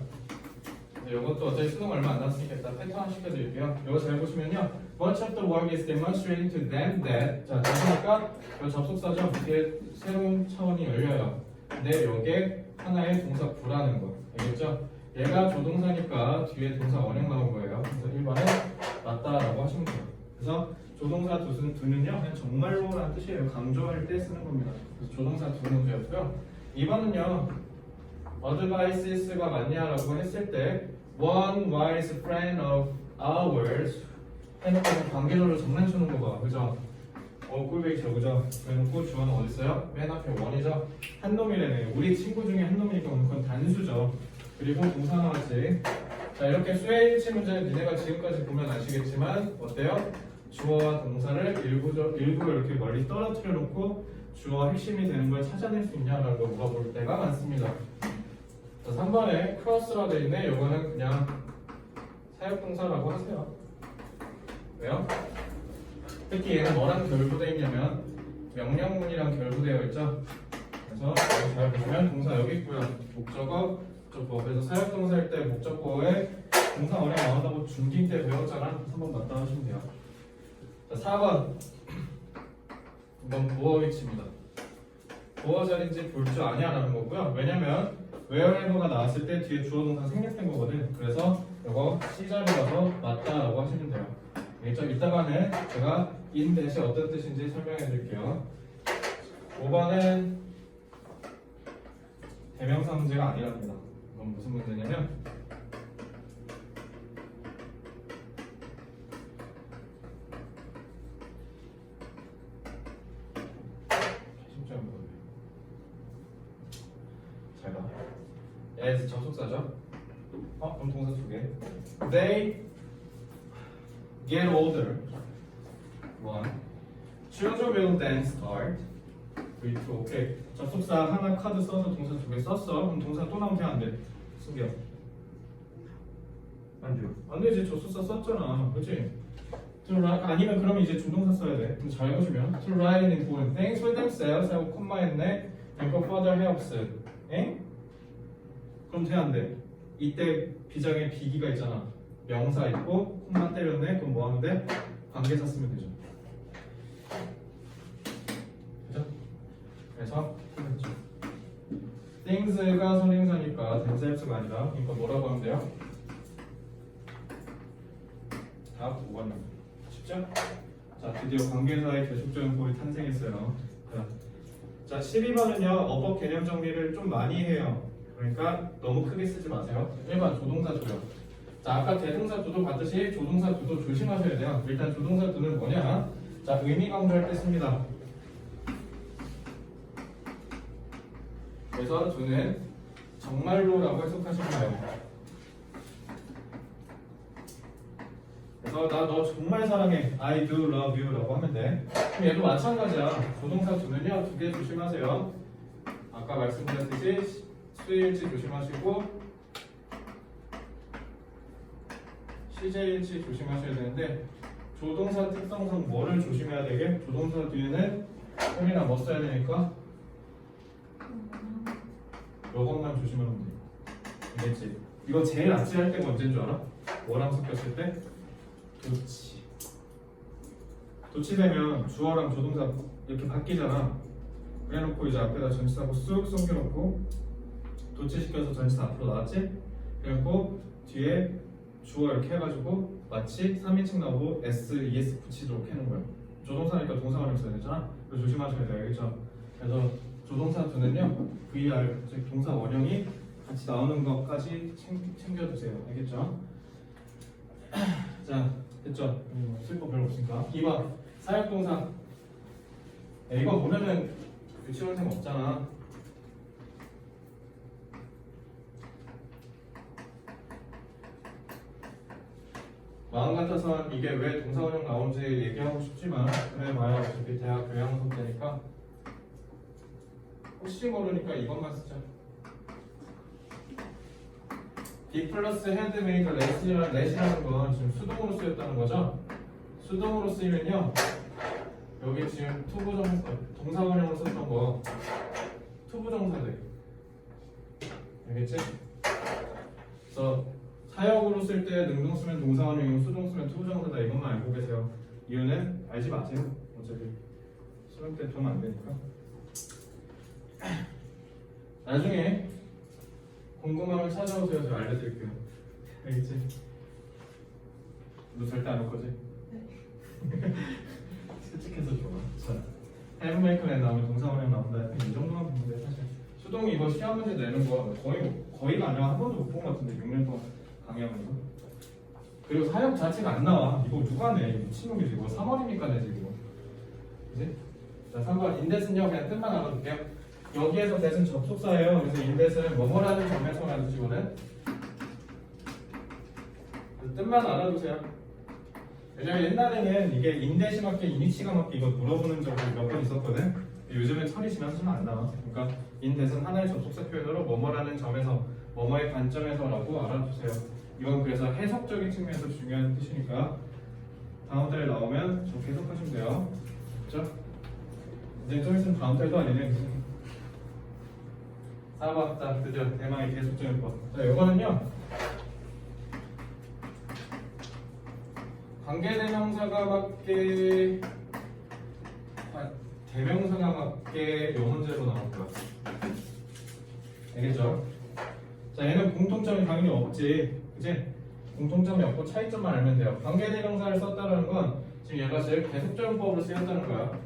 이것도 어차피 수능 얼마 안 남았으니까 일단 패턴 시켜드릴게요. 이거 잘 보시면요. Much of the work is demonstrating to them that. 자, 그러니까 이 접속사죠. 뒤에 새로운 차원이 열려요. 근데 여기에 하나의 동사 부라는 거. 알겠죠? 얘가 조동사니까 뒤에 동사 원형 나온 거예요. 그래서 1번에 맞다라고 하시면 돼요. 그래서 조동사 두는요. 그냥 정말로라는 뜻이에요. 강조할 때 쓰는 겁니다. 그래서 조동사 두는 되었고요. 2번은요. advice가 맞냐라고 했을 때 one wise friend of ours 해놓고 관계절로 장난치는 거 봐. 그죠? 꿀베이죠. 그죠? 그래놓고 주어는 어디 있어요? 맨 앞에 원이죠? 한 놈이래네. 우리 친구 중에 한 놈이니까 그건 단수죠. 그리고 동사 나왔지. 자, 이렇게 수의 일치 문제는 니네가 지금까지 보면 아시겠지만 어때요? 주어와 동사를 일부러 이렇게 멀리 떨어뜨려 놓고 주어와 핵심이 되는 걸 찾아낼 수 있냐라고 물어볼 때가 많습니다. 자, 3번에 크로스라고 되어 있네. 이거는 그냥 사역동사라고 하세요. 왜요? 특히 얘는 뭐랑 결부되어 있냐면 명령문이랑 결부되어 있죠. 그래서 여기 잘 보시면 동사 여기 있고요. 목적어, 목적어. 그래서 사역동사일 때 목적어에 동사 원형 나온다고 중딩 때 배웠잖아. 한번 맞다 하시면 돼요. 자, 4번. 이건 보어 위치입니다. 보어 자리인지 볼 줄 아냐라는 거고요. 왜냐면 wherever가 나왔을 때 뒤에 주어 동사 생략된 거거든. 그래서 이거 C자리라서 맞다라고 하시면 돼요. 알겠죠? 이따가는 제가 in 대시 어떤 뜻인지 설명해 드릴게요. 5번은 대명사 문제가 아니랍니다. 이건 무슨 문제냐면 잘 봐. as 접속사죠. 그럼 동사 두 개. They get older. 1. Children will then start. with. 오케이. 접속사 하나 카드 써서 동사 두 개 썼어. 그럼 동사 또 나오면 안 돼. 숨겨. 안 돼요. 안 되지. 접속사 썼잖아. 그렇지? To write, 아니면 그러면 이제 주동사 써야 돼. 그럼 잘 보시면 to write in important things for themselves 하고 콤마 했네. and for further helps. 엥? 그럼 돼 안 돼? 이때 비장의 비기가 있잖아. 명사 있고 콤마 때렸네. 그럼 뭐 하면 돼? 관계사 쓰면 되죠. 그죠? 그래서 했죠. things가 선행사니까 themselves가 아니라 그러니까 뭐라고 하면 돼요? 다 5번입니다. 쉽죠? 자, 드디어 관계사의 계속적인 보이 탄생했어요. 자, 12번은요. 어법 개념 정리를 좀 많이 해요. 그러니까 너무 크게 쓰지 마세요. 1번 조동사 두요. 자, 아까 대동사 두도 봤듯이 조동사 두도 조심하셔야 돼요. 일단 조동사 두는 뭐냐? 자, 의미 강조할 때 씁니다. 그래서 두는 정말로라고 해석하시면 돼요. 그래서 나 너 정말 사랑해. I do love you 라고 하면 돼. 그럼 얘도 마찬가지야. 조동사 두는요. 두 개 조심하세요. 아까 말씀드렸듯이 수일치 조심하시고 시제일치 조심하셔야 되는데 조동사 특성상 뭐를 조심해야 되게? 조동사 뒤에는 홈이나 뭐 써야 되니까 이것만 조심하면 돼. 알겠지? 이거 제일 아찔할 때가 언제인 줄 알아? 뭐랑 섞였을 때? 도치. 도치되면 주어랑 조동사 이렇게 바뀌잖아. 그래놓고 이제 앞에다 전치사하고 쑥 숨겨놓고 도치시켜서 전치사 앞으로 나왔지? 그래놓고 뒤에 주어 이렇게 해가지고 마치 3인칭 나오고 S, ES 붙이도록 해놓은 거야. 조동사니까 동사 원형 써야 되잖아. 그래서 조심하셔야 돼요. 알겠죠? 그래서 조동사 두는요 VR, 즉 동사 원형이 같이 나오는 것까지 챙겨두세요. 알겠죠? 자, 됐죠? 쓸 거 별로 없으니까 2번 사역동사. 야, 이거 보면은 유치원생 없잖아. 마음 같아서 이게 왜 동사원형 나온지 얘기하고 싶지만 그래 봐야 어차피 대학 교양 숙제니까 혹시 모르니까 이것만 쓰자. D 플러스 헤드 메이커 렛이라는 건 지금 수동으로 쓰였다는 거죠. 수동으로 쓰이면요 여기 지금 투부정사 동사원형으로 썼던 거 투부정사 돼. 알겠지? 그래서 사역으로 쓸 때 능동 쓰면 동사원형이고 수동 쓰면 투부정사다. 이것만 알고 계세요. 이유는 알지 마세요. 어차피 수능 때 도움 안 되니까. 나중에 궁금하면 찾아오세요. 제가 알려드릴게요. 알겠지? 너 절대 안 올 거지? 네. 솔직해서 좋아. 자, 헬프메이커에 나오면 동사원형 나온다. 이 정도만 보면 돼. 사실 수동이 이거 시험 문제 내는 거 거의가 아니라 한 번도 못 본 것 같은데 6년 동안 강의하면서. 그리고 사역 자체가 안 나와. 이거 누가 내? 이거 미친놈이지. 이거 3월이니까 내지 이거. 그지? 자, 3번 인댓은요 그냥 뜻만 알아둘게요. 여기에서 대은 접속사예요. 그래서 인댓은 뭐뭐라는 점에서라는 뜻이거든. 뜻만 알아두세요. 왜냐면 옛날에는 이게 인댓이 맞게 이니치가 맞게 이거 물어보는 적이 몇 번 있었거든. 요즘엔 철이 지나서 좀 안 나와. 그러니까 인댓은 하나의 접속사 표현으로 뭐뭐라는 점에서 뭐뭐의 관점에서라고 알아두세요. 이건 그래서 해석적인 측면에서 중요한 뜻이니까 다음 달에 나오면 좀 해석하시면 돼요. 그렇죠? 이제 좀 있으면 다음 달도 아니네. 4번, 자 드디어 대망의 계속적인 법. 자, 이거는요 관계대명사가 맞게 대명사가 맞게 요 문제로 나올 거야. 알겠죠? 자, 얘는 공통점이 당연히 없지, 그치? 공통점이 없고 차이점만 알면 돼요. 관계대명사를 썼다는 건 지금 얘가 제일 계속적용법으로 쓰였다는 거야.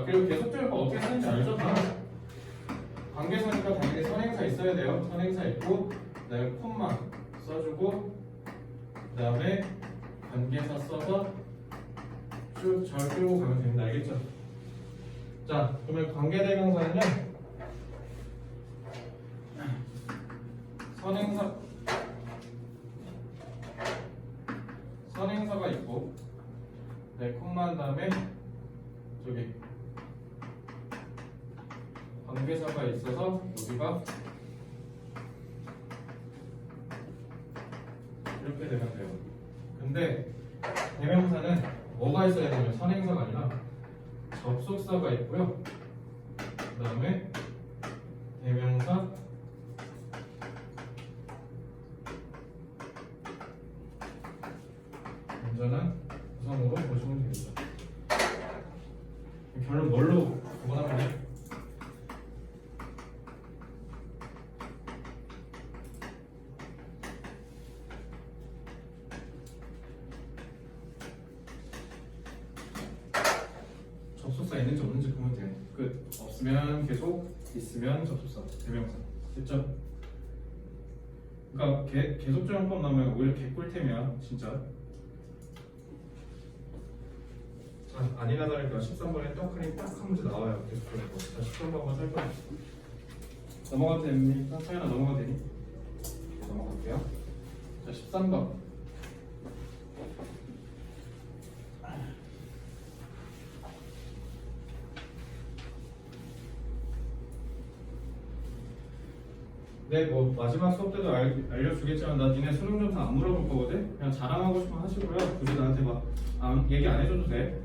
그리고 계속적용법 어떻게 쓰는지 알죠? 다? 관계사니까 당연히 선행사 있어야 돼요. 선행사 있고 그다음에 콤마 써주고 그다음에 관계사 써서 쭉 잘 끌고 가면 됩니다. 알겠죠? 자, 그러면 관계대명사는요 선행사가 있고 네, 콤마 한 다음에 저기 관계사가 있어서 여기가 이렇게 되면 돼요. 근데 대명사는 뭐가 있어야 되냐면 선행사가 아니라 접속사가 있고요. 그 다음에 대명사 완전한 구성으로 보시면 되겠죠. 결론 뭘로 구분하면 돼? 접속사 있는지 없는지 보면 돼. 끝. 없으면 계속, 있으면 접속사, 대명사. 됐죠? 그러니까 계속적용법 나오면 오히려 개꿀템이야, 진짜. 자, 아니나 다를까 13번에 떡하니 딱 한 문제 나와요. 계속적용법. 자, 13번 한번 살 거야. 넘어가도 됩니까? 서연아 넘어가도 되니? 넘어갈게요. 자, 13번. 네, 뭐 마지막 수업 때도 알려주겠지만 나 니네 수능 점수 안 물어볼 거거든? 그냥 자랑하고 싶으면 하시고요. 굳이 나한테 막 얘기 안 해줘도 돼.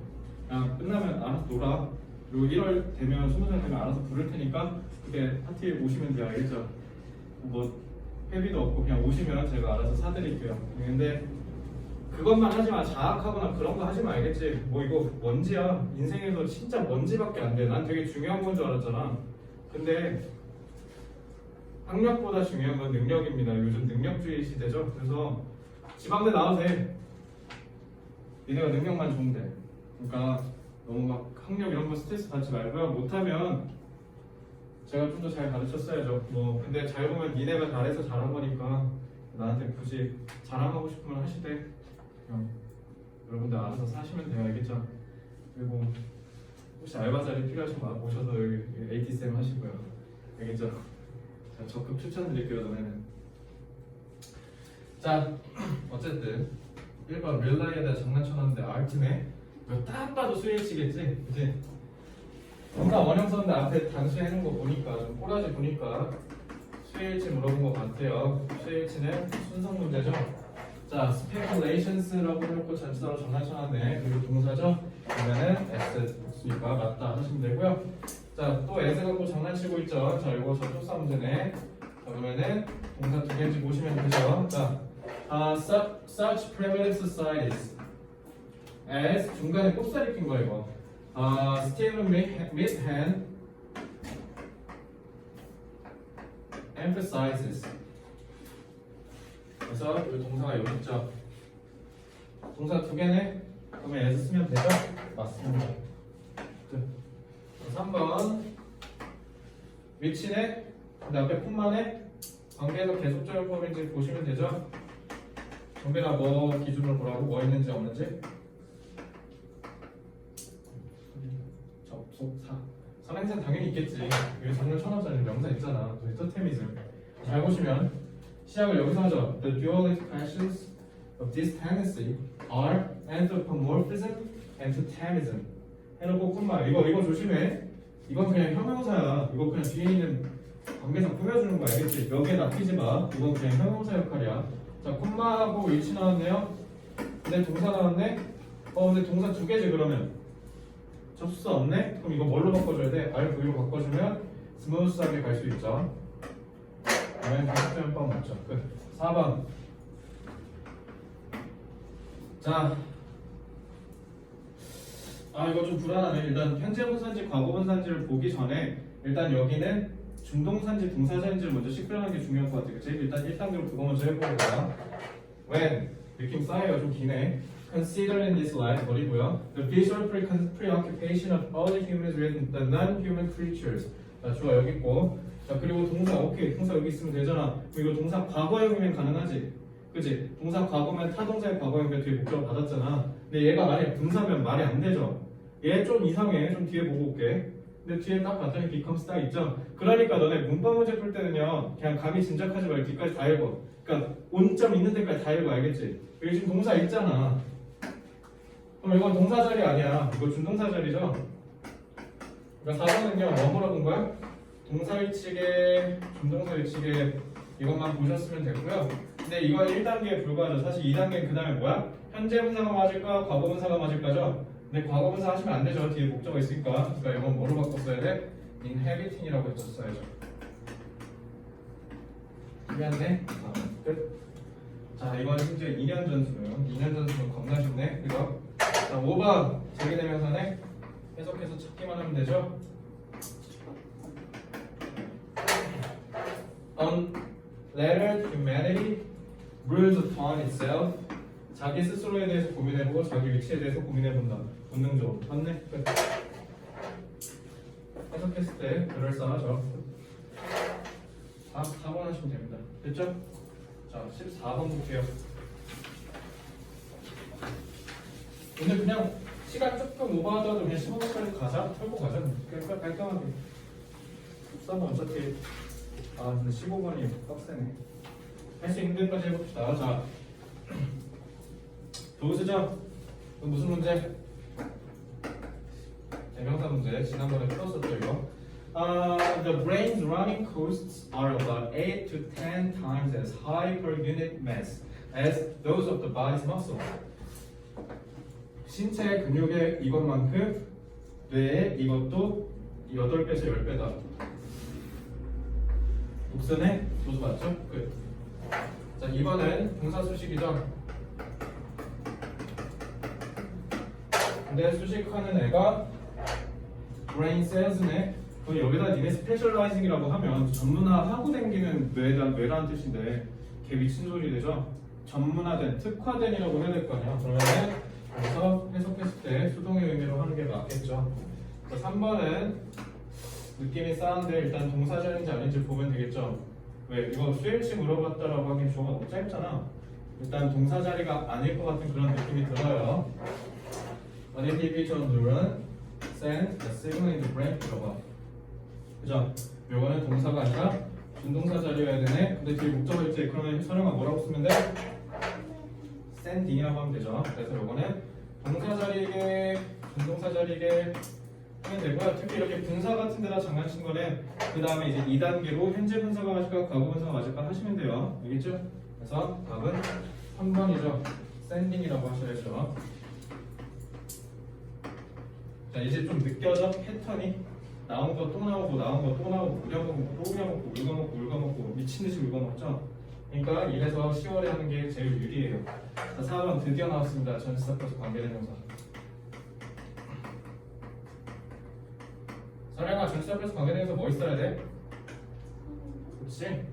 그냥 끝나면 알아서 놀아. 그리고 1월 되면 20살 되면 알아서 부를 테니까 그때 파티에 오시면 돼요. 알겠죠? 뭐 회비도 없고 그냥 오시면 제가 알아서 사드릴게요. 근데 그것만 하지 마. 자학하거나 그런 거 하지 마. 알겠지? 뭐 이거 먼지야. 인생에서 진짜 먼지밖에 안 돼. 난 되게 중요한 건 줄 알았잖아. 근데 학력보다 중요한 건 능력입니다. 요즘 능력주의 시대죠. 그래서 지방대 나와도 돼. 니네가 능력만 좋으면 돼. 그러니까 너무 막 학력 이런 거 스트레스 받지 말고요. 못하면 제가 좀 더 잘 가르쳤어야죠. 뭐 근데 잘 보면 니네가 잘해서 잘한 거니까 나한테 굳이 자랑하고 싶으면 하시되 그냥 여러분들 알아서 사시면 돼요. 알겠죠? 그리고 혹시 알바 자리 필요하시면 오셔서 여기 AT쌤 하시고요. 알겠죠? 자, 적극 추천드릴게요. 너네는. 자, 어쨌든 1번 릴라이에다 장난쳐놨는데 R팀에 이거 딱 봐도 수일치겠지? 그치? 뭔가 원형 썼는데 앞에 단수 해놓은 거 보니까 좀 꼬라지 보니까 수일치 물어본 것 같아요. 수일치는 순서 문제죠? 자, speculations라고 해놓고 전치사로 장난쳐놨네. 그리고 동사죠? 그러면은 S 복수니까 맞다 하시면 되고요. 자, 또 S 갖고 장난치고 있죠? 자, 이거 접속사 문제네. 자, 그러면은 동사 두 개인지 보시면 되죠? 자, such primitive societies as 중간에 꼽사리 낀 거 이거. Stephen Mithan emphasizes. 그래서 이 동사가 여기 있죠. 동사 두 개네. 그러면 as 쓰면 되죠? 맞습니다. 3번 위치네. 근데 앞에 콤마네. 관계에서 계속적인 폼인지 보시면 되죠. 정배나 뭐 기준으로 보라고 뭐 있는지 없는지. 접속사. 선행사 당연히 있겠지. 여기 장면 천원짜리 명사 있잖아. 저기 토테미즘. 잘 보시면 시작을 여기서 하죠. The dualistic passions of this tendency are anthropomorphism and totemism. 해놓고 콤마. 이거 조심해. 이건 그냥 형용사야. 이거 그냥 뒤에 있는 관계사 꾸며주는 거 알겠지? 여기에 납치지 마. 이건 그냥 형용사 역할이야. 자, 콤마하고 위치 나왔네요. 근데 동사 나왔네. 근데 동사 두 개지 그러면. 접수사 없네? 그럼 이거 뭘로 바꿔줘야 돼? RV로 바꿔주면 스무스하게 갈 수 있죠. 그러면 계속되면 뻔 맞죠. 끝. 4번. 자, 이거 좀 불안하네. 일단 현재 분사인지 과거 분사인지를 보기 전에 일단 여기는 중동사인지 동사사인지를 먼저 시크하는 게 중요한 것 같아요. 그치? 일단 1단계로 그거 먼저 해보자. When 느낌 쌓여요. 좀 기네. Consider in this light 어디고요? The visual preoccupation of all the humans with the non-human creatures. 자, 좋아 여기 있고. 자, 그리고 동사 오케이. 동사 여기 있으면 되잖아. 그럼 이거 동사 과거형이면 가능하지? 그치? 동사 과거면 타동사의 과거형인데 뒤에 목적을 받았잖아. 근데 얘가 만약에 분사면 말이 안 되죠. 얘 좀 이상해. 좀 뒤에 보고 올게. 근데 뒤에 딱 봤더니 becomes 딱 있죠. 그러니까 너네 문법 문제 풀 때는요 그냥 감히 짐작하지 말고 뒤까지 다 읽어. 그러니까 온점 있는 데까지 다 읽어. 알겠지? 여기 지금 동사 있잖아. 그럼 이건 동사 자리 아니야. 이거 준동사 자리죠. 그러니까 4번은요 뭐 물어본 거야? 동사 위치계, 준동사 위치계 이것만 보셨으면 됐고요. 근데 이건 1단계에 불과하죠. 사실 2단계는 그 다음에 뭐야? 현재 분사가 맞을까? 과거 분사가 맞을까죠? 근데 과거 분사 하시면 안 되죠. 뒤에 목적어 있으니까. 그러니까 이건 뭐로 바꿨어야 돼? inhabiting이라고 했었어야죠. 미안해. 끝. 자, 이건 심지어 2년 전수예요. 2년 전수는 겁나 쉽네. 그죠? 자, 5번 제기대명사네. 해석해서 찾기만 하면 되죠. Unlettered humanity rules upon itself. 자기 스스로에 대해서 고민해보고 자기 위치에 대해서 고민해본다. 본능적으로. 맞네? 끝. 해석했을 때 그럴싸하죠. 4번 하시면 됩니다. 됐죠? 자, 14번 볼게요. 오늘 그냥 시간 조금 오버하더라도 그냥 15분까지 가자. 털고 가자. 그러니까 깔끔하게. 14번 어차피 근데 15번이 빡세네. 할 수 있는 데까지 해봅시다. 자, 도우스죠? 무슨 문제? 대명사 문제. 지난번에 풀었었죠 이거. The brain's running costs are about 8 to 10 times as high per unit mass as those of the body's muscle. 신체 근육의 이것만큼 뇌에 이것도 8배에서 10배다. 옥슨의 도수 맞죠? 끝. 자, 이번엔 동사 수식이죠. 근데 수식하는 애가 brain cells네. 그럼 여기다 니네 스페셜라이징이라고 하면 전문화하고 댕기는 뇌라는 뜻인데 걔 미친 소리 되죠? 전문화된, 특화된이라고 해야 될 거 아니야. 그러면 여기서 해석했을 때 수동의 의미로 하는 게 맞겠죠. 3번은 느낌이 싸한데 일단 동사자인지 아닌지 보면 되겠죠. 왜? 이거 수일치 물어봤다라고 하긴 주어가 너무 짧잖아. 일단 동사 자리가 아닐 것 같은 그런 느낌이 들어요. An individual neuron sends a signal in the brain to the body. 그죠? 요거는 동사가 아니라 준동사 자리여야 되네. 근데 뒤에 목적어 있지? 그러면 설명아 뭐라고 쓰면 돼? sending이라고 하면 되죠. 그래서 요거는 동사 자리게, 준동사 자리게 하면 되고요. 특히 이렇게 분사 같은 데다 장난친 거는 그 다음에 이제 2단계로 현재 분사가 맞을까 과거 분사가 맞을까 하시면 돼요. 알겠죠? 그래서 답은 3번이죠. sending이라고 하셔야죠. 자, 이제 좀 느껴져? 패턴이 나온 거 또 나오고 나온 거 또 나오고 우려먹고 또 우려먹고 울거먹고 울거먹고 미친듯이 울거먹죠? 그러니까 이래서 10월에 하는 게 제일 유리해요. 자, 4번 드디어 나왔습니다. 전치사 플러스 관계대명사. 사령아, 전치사 플러스 관계대명사 뭐 있어야 돼? 그렇지?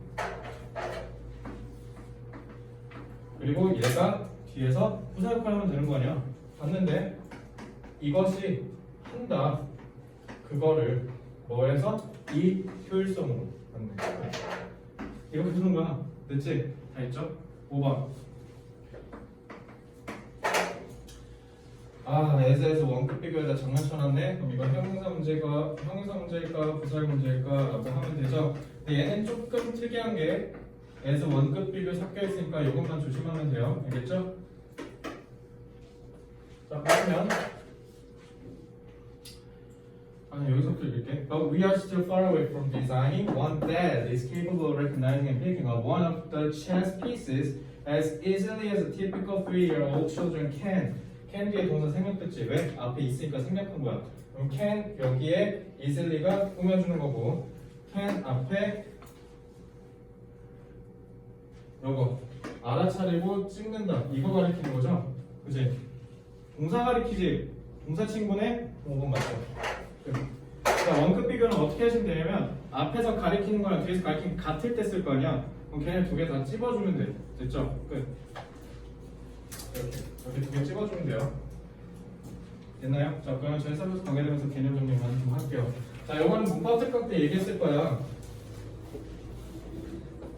그리고 얘가 뒤에서 부사 역할을 하면 되는 거 아니야? 봤는데 이것이 한다. 그거를 뭐해서? 이 효율성으로 맞네. 이렇게 두는 거야. 됐지? 다 있죠? 5번. 아, 에스에서 원급 비교에다 장난쳐놨네. 그럼 이건 형용사 문제일까 부사의 문제일까라고 하면 되죠. 근데 얘는 조금 특이한 게 에서 원급 비교 섞여 있으니까 이것만 조심하면 돼요. 알겠죠? 자, 그러면 여기서부터 읽을게. But we are still far away from designing one that is capable of recognizing and picking up one of the chess pieces as easily as a typical 3-year-old children can. can 뒤에 동사 생략됐지? 왜? 앞에 있으니까 생략한 거야. 그럼 can 여기에 easily가 꾸며주는 거고 can 앞에 요거 알아차리고 찍는다. 이거 가리키는 거죠? 그치? 동사 가리키지? 동사 친구네? 5번 맞죠? 자, 원급 비교는 어떻게 하시면 되냐면 앞에서 가리키는 거랑 뒤에서 가리키는 거 같을 때 쓸 거 아니야. 그럼 걔네 두 개 다 찝어주면 돼. 됐죠? 끝. 이렇게 두 개 찝어주면 돼요. 됐나요? 자, 그러면 전치사 플러스 관계되면서 개념 정리만 좀 할게요. 자, 요거는 문법 특강 때 얘기했을 거야.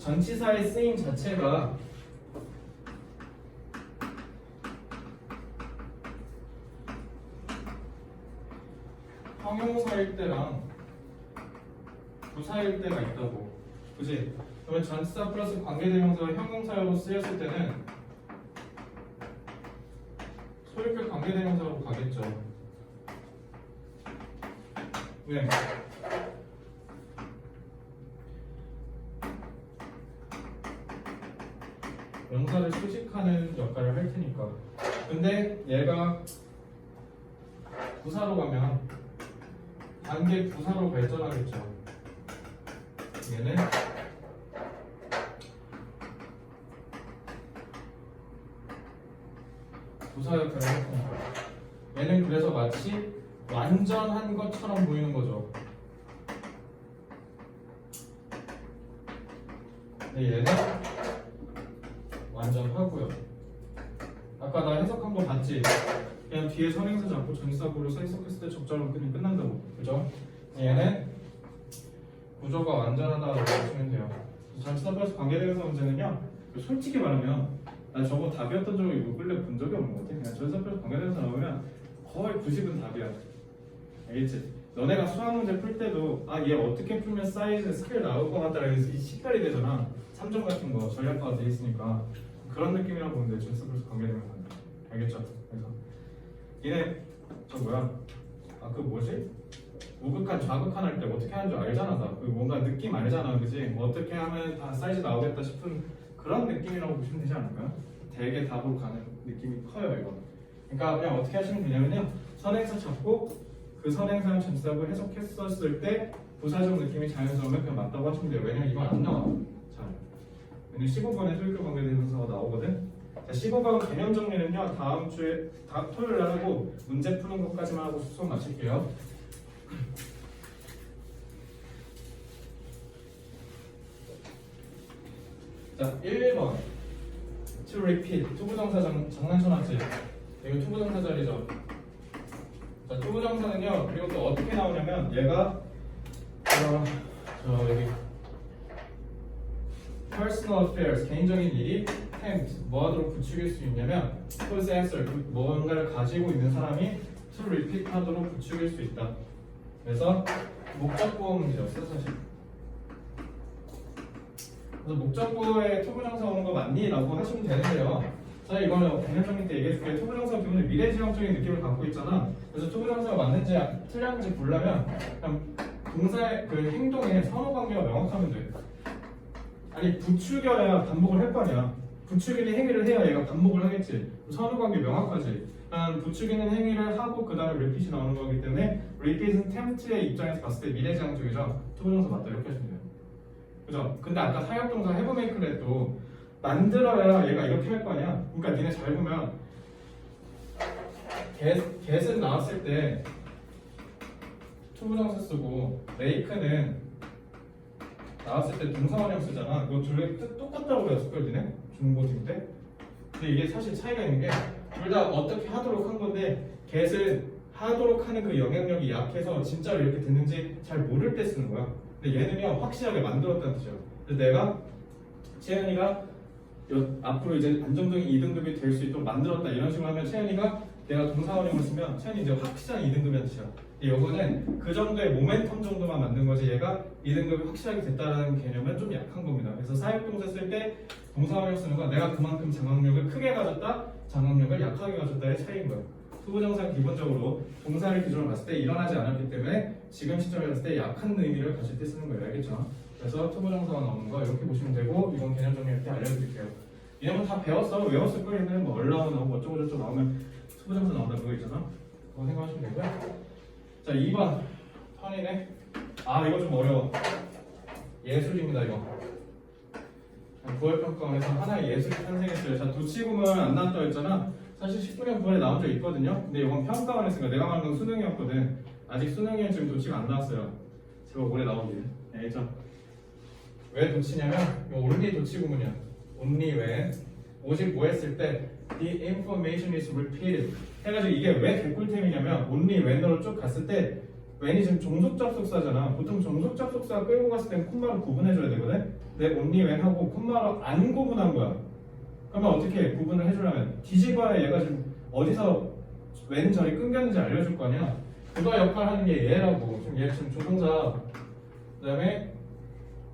전치사의 쓰임 자체가 형용사일 때랑 부사일 때가 있다고. 그지? 그러면 전치사 플러스 관계대명사가 형용사로 쓰였을 때는 소유격 관계대명사로 가겠죠. 왜? 명사를 수식하는 역할을 할 테니까. 근데 얘가 부사로 가면 단계 부사로 발전하겠죠. 얘는 부사 역할을 할 테니까. 얘는 그래서 마치 완전한 것처럼 보이는 거죠. 근데 얘는 완전하고요. 아까 나 해석한 거 봤지? 그냥 뒤에 선행사 잡고 전치사구로 해석했을 때 적절한 끝이 끝난다고. 그죠? 얘는 구조가 완전하다고 보시면 돼요. 전치사 플러스 관계대명사 문제는요, 솔직히 말하면 나 저거 답이었던 적이 요 근래 본 적이 없는 것 같아. 그냥 전치사 플러스 관계대명사 나오면 거의 90은 답이야. 알겠지? 너네가 수학 문제 풀 때도 아, 얘 어떻게 풀면 사이즈 스케일 나올 것 같다 그래서 이 식별이 되잖아. 3점 같은 거 전략화가 돼 있으니까 그런 느낌이라고 보는데 전치사 플러스 관계대명사. 알겠죠? 그래서 얘네 저 뭐야? 아, 그 뭐지? 우극한 좌극한 할 때 어떻게 하는 줄 알잖아. 나 그 뭔가 느낌 알잖아. 그지? 뭐 어떻게 하면 다 사이즈 나오겠다 싶은 그런 느낌이라고 보시면 되지 않을까요? 되게 답으로 가는 느낌이 커요. 이거. 그러니까 그냥 어떻게 하시면 되냐면요, 선행사 잡고 그 선행사용 전치사고 해석했었을 때 부사적 느낌이 자연스러우면 그냥 맞다고 하시면 돼요. 왜냐면 이건 안 나와. 잘. 왜냐면 15번에 소유격 관계대명사가 나오거든. 자, 15번 개념 정리는요. 다음 주에 토요일 날 하고 문제 푸는 것까지만 하고 수업 마칠게요. 자, 1번 to repeat 투부정사 장난쳐놨지? 이거 투부정사 자리죠. 자, 투부정사는요. 그리고 또 어떻게 나오냐면 얘가 여기 personal affairs 개인적인 일이 tempt 뭐하도록 부추길 수 있냐면 possessor 뭔가를 가지고 있는 사람이 to repeat 하도록 부추길 수 있다. 그래서 목적보호 문제였어 사실. 그래서 목적보호에 투부정사 오는 거 맞니? 라고 하시면 되는데요. 자, 이거는 개념 정리 때 얘기해줄게. 투부정사 기본은 미래지향적인 느낌을 갖고 있잖아. 그래서 투부정사가 맞는지 틀렸는지 보려면 그냥 동사의 그 행동에 선호관계가 명확하면 돼. 아니 부추겨야 반복을 할 거 아니야. 부추기는 행위를 해야 얘가 반복을 하겠지. 선호관계 명확하지. 부추기는 행위를 하고 그 다음에 repeat이 나오는 거기 때문에 repeat은 tempt의 입장에서 봤을 때 미래지향적이죠. 투부정사 맞다 이렇게 하시면 돼요. 그죠? 근데 아까 사역동사 have make를 또 만들어야 얘가 이렇게 할 거 아니야. 그러니까 니네 잘 보면 get은 나왔을 때 투부정사 쓰고 make는 나왔을 때 동사원형 쓰잖아. 그거 둘의 뜻 똑같다고 배웠을 걸 니네? 중고등 때? 근데 이게 사실 차이가 있는 게 둘 다 어떻게 하도록 한 건데 get은 하도록 하는 그 영향력이 약해서 진짜로 이렇게 됐는지 잘 모를 때 쓰는 거야. 근데 얘는요 확실하게 만들었다는 뜻이야. 그래서 내가 채연이가 앞으로 이제 안정적인 2등급이 될 수 있도록 만들었다 이런 식으로 하면 채연이가 내가 동사원형을 쓰면 채연이 이제 확실한 2등급이라는 뜻이야. 요거는 그 정도의 모멘텀 정도만 만든 거지 얘가 2등급이 확실하게 됐다는 개념은 좀 약한 겁니다. 그래서 사역동사 쓸 때 동사원형 쓰는 건 내가 그만큼 장악력을 크게 가졌다, 장악력을 약하게 가졌다의 차이인 거예요. 투부정사는 기본적으로 동사를 기준으로 봤을 때 일어나지 않았기 때문에 지금 시점에 봤을 때 약한 의미를 가질 때 쓰는 거예요. 알겠죠? 그래서 투부정사가 나오는 거 이렇게 보시면 되고 이건 개념 정리할 때 알려드릴게요. 이런 거 다 배웠어. 외웠을 거예요. 얘는 뭐 얼라우 나오고 뭐 어쩌고저쩌고 나오면 투부정사 나온다 그거 있잖아. 그거 생각하시면 되고요. 자 2번 턴이네. 아 이거 좀 어려워. 예술입니다 이거. 9월 평가원에서 하나의 예술이 탄생했어요. 자 도치구문 안 나왔다고 했잖아. 사실 19년 9월에 나온 적 있거든요. 근데 이건 평가원에서니까 내가 말한 건 수능이었거든. 아직 수능에 지금 도치가 안 나왔어요. 제가 올해 나오길. 알죠? 왜 도치냐면 이거 only 도치구문이야. only when 오직 뭐 했을 때 the information is repeated 해가지고 이게 왜 개꿀템이냐면 only when으로 쭉 갔을 때 when이 지금 종속 접속사잖아. 보통 종속 접속사 끌고 갔을 땐 콤마로 구분해줘야 되거든. 근데 only when 하고 콤마로 안 구분한 거야. 그러면 어떻게 구분을 해주려면 뒤집어야 얘가 지금 어디서 when 절이 끊겼는지 알려줄 거 아니야. 그거 역할 하는 게 얘라고. 지금 얘 지금 조동사 그 다음에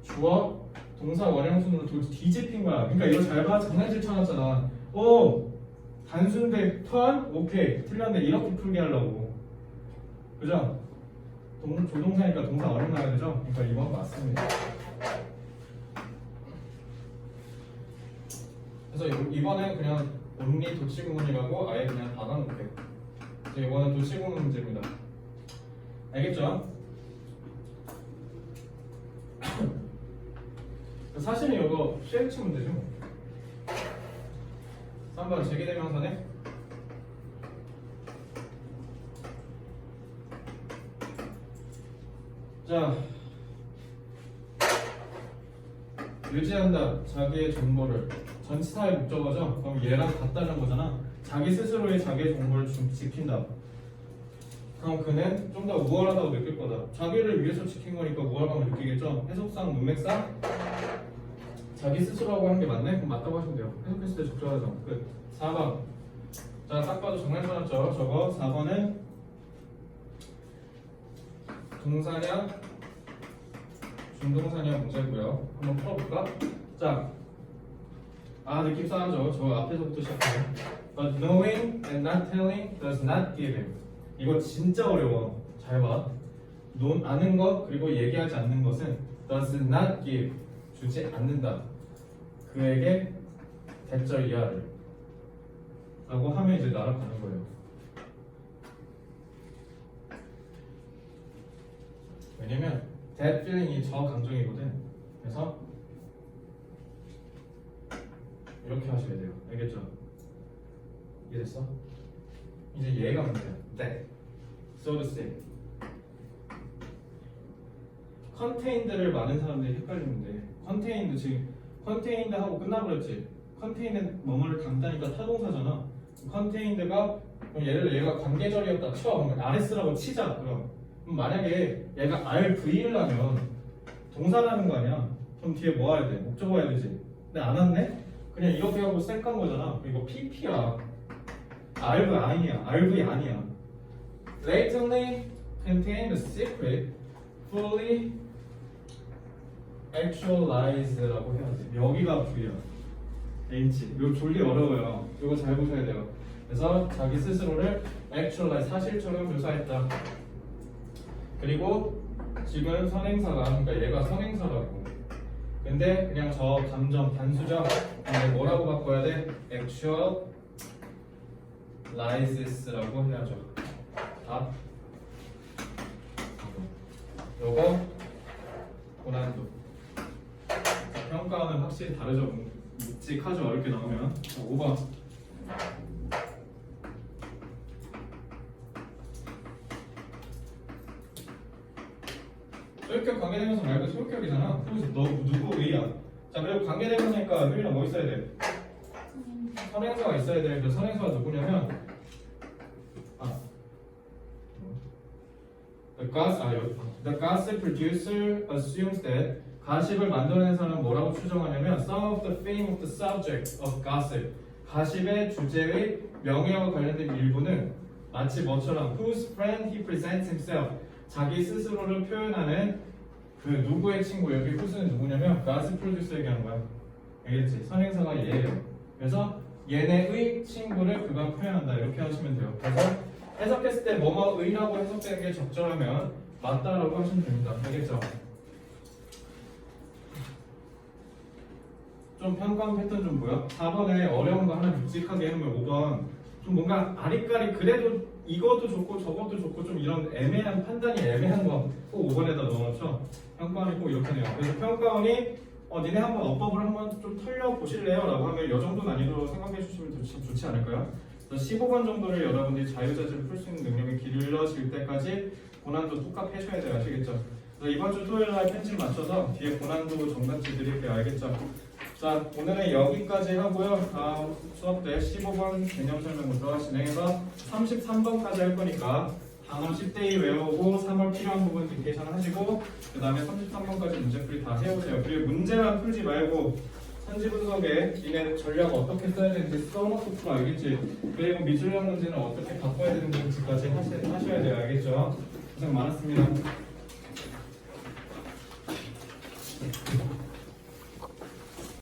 주어 동사 원형순으로 뒤집힌 거야. 그러니까 이거 잘 봐. 장난질 쳐놨잖아. 오 단순대 턴 오케이 틀렸는데 이렇게 풀게 하려고. 그죠? 조동사니까 동사 원형 나야 되죠? 그러니까 이번 맞습니다. 그래서 이번엔 그냥 only 도치구문이라고 아예 그냥 박아놓을게. 그래서 이번엔 도치구문 문제입니다. 알겠죠? 사실은 이거 쉐이치 문제죠. 3번 제기대명사네. 자, 유지한다. 자기의 정보를. 전치사의 목적어죠. 그럼 얘랑 같다는 거잖아. 자기 스스로의 자기의 정보를 지킨다. 그럼 그는 좀 더 우월하다고 느낄 거다. 자기를 위해서 지킨 거니까 우월감을 느끼겠죠. 해석상 문맥상 자기 스스로라고 하는 게 맞네? 그럼 맞다고 하시면 돼요. 해석했을 때 적절하죠. 끝. 4번. 자, 딱 봐도 장난쳐놨죠. 저거 4번은 동사냐 준동사냐 문제고요. 한번 풀어볼까? 자, 느낌 싸하죠. 저 앞에서부터 시작해요. But knowing and not telling does not give him. 이거 진짜 어려워. 잘 봐. 아는 것 그리고 얘기하지 않는 것은 does not give. 주지 않는다. 그에게 대절 이하를 라고 하면 이제 날아가는 거예요. 왜냐면 that feeling이 저 감정이거든. 그래서 이렇게 하셔야 돼요. 알겠죠? 이해됐어? 이제 얘가 문제야. that, so to say. contained를 많은 사람들이 헷갈리는데 contained 지금 contained 하고 끝나버렸지. contained 뭐뭐를 담다니까 타동사잖아. contained가 그럼 예를 들어 얘가 관계절이었다 쳐. 그럼 RS라고 치자. 그럼 만약에 얘가 RV라면 동사라는 거 아니야. 그럼 뒤에 뭐 해야 돼? 목적어 해야 되지. 근데 안 왔네? 그냥 이렇게 하고 쌩깐 거잖아. 이거 PP야. RV 아니야. RV 아니야. Latently contain the secret fully actualize라고 해야 돼. 여기가 V야. H. 이거 졸리 어려워요. 이거 잘 보셔야 돼요. 그래서 자기 스스로를 actualize 사실처럼 묘사했다. 그리고 지금 선행사가 그러니까 얘가 선행사라고. 근데 그냥 저 감정 단수죠. 근데 뭐라고 바꿔야 돼? actualizes라고 해야죠. 답. 요거 고난도. 평가는 확실히 다르죠. 묵직하죠. 어렵게 나오면. 5번. 소유격 관계대명사 말고 소유격이잖아. 그래서 너 누구 의야? 자 그리고 관계대명사니까 효리랑 뭐 있어야 돼? 선행사가 있어야 돼. 그 선행사가 누구냐면 the gossip producer assumes that 가십을 만들어낸 사람은 뭐라고 추정하냐면 some of the fame of the subject of gossip 가십의 주제의 명예와 관련된 일부는 마치 뭐처럼 whose friend he presents himself 자기 스스로를 표현하는 그 누구의 친구 여기 who's 누구냐면 gossip producer 얘기하는 거야. 알겠지? 선행사가 얘예요. 그래서 얘네의 친구를 그가 표현한다 이렇게 하시면 돼요. 그래서 해석했을 때 뭐뭐의라고 해석되는 게 적절하면 맞다라고 하시면 됩니다. 알겠죠? 좀 평가한 패턴 좀 보여? 4번에 어려운 거 하나 묵직하게 해놓으면 5번 좀 뭔가 아리까리 그래도 이것도 좋고 저것도 좋고 좀 이런 애매한 판단이 애매한 거 꼭 5번에다 넣어놓죠. 평가원이 꼭 이렇게 해요. 그래서 평가원이 니네 한번 어법을 한번 좀 털려보실래요? 라고 하면 이 정도 난이도로 생각해 주시면 좋지 않을까요? 15번 정도를 여러분들이 자유자재로 풀 수 있는 능력이 길러질 때까지 고난도 똑같이 해줘야 돼요. 아시겠죠? 그래서 이번 주 토요일 날 편집 맞춰서 뒤에 고난도 정답지 드릴게요. 알겠죠? 자, 오늘은 여기까지 하고요. 다음 수업 때 15번 개념 설명부터 진행해서 33번까지 할 거니까 단어 10대2 외우고 3월 필요한 부분 딕테이션 하시고 그 다음에 33번까지 문제풀이 다 해오세요. 그리고 문제만 풀지 말고 선지 분석에 니네 전략 어떻게 써야 되는지 써놓고 풀어 알겠지? 그리고 미술형 문제는 어떻게 바꿔야 되는지까지 하셔야 돼요. 알겠죠? 고생 많았습니다.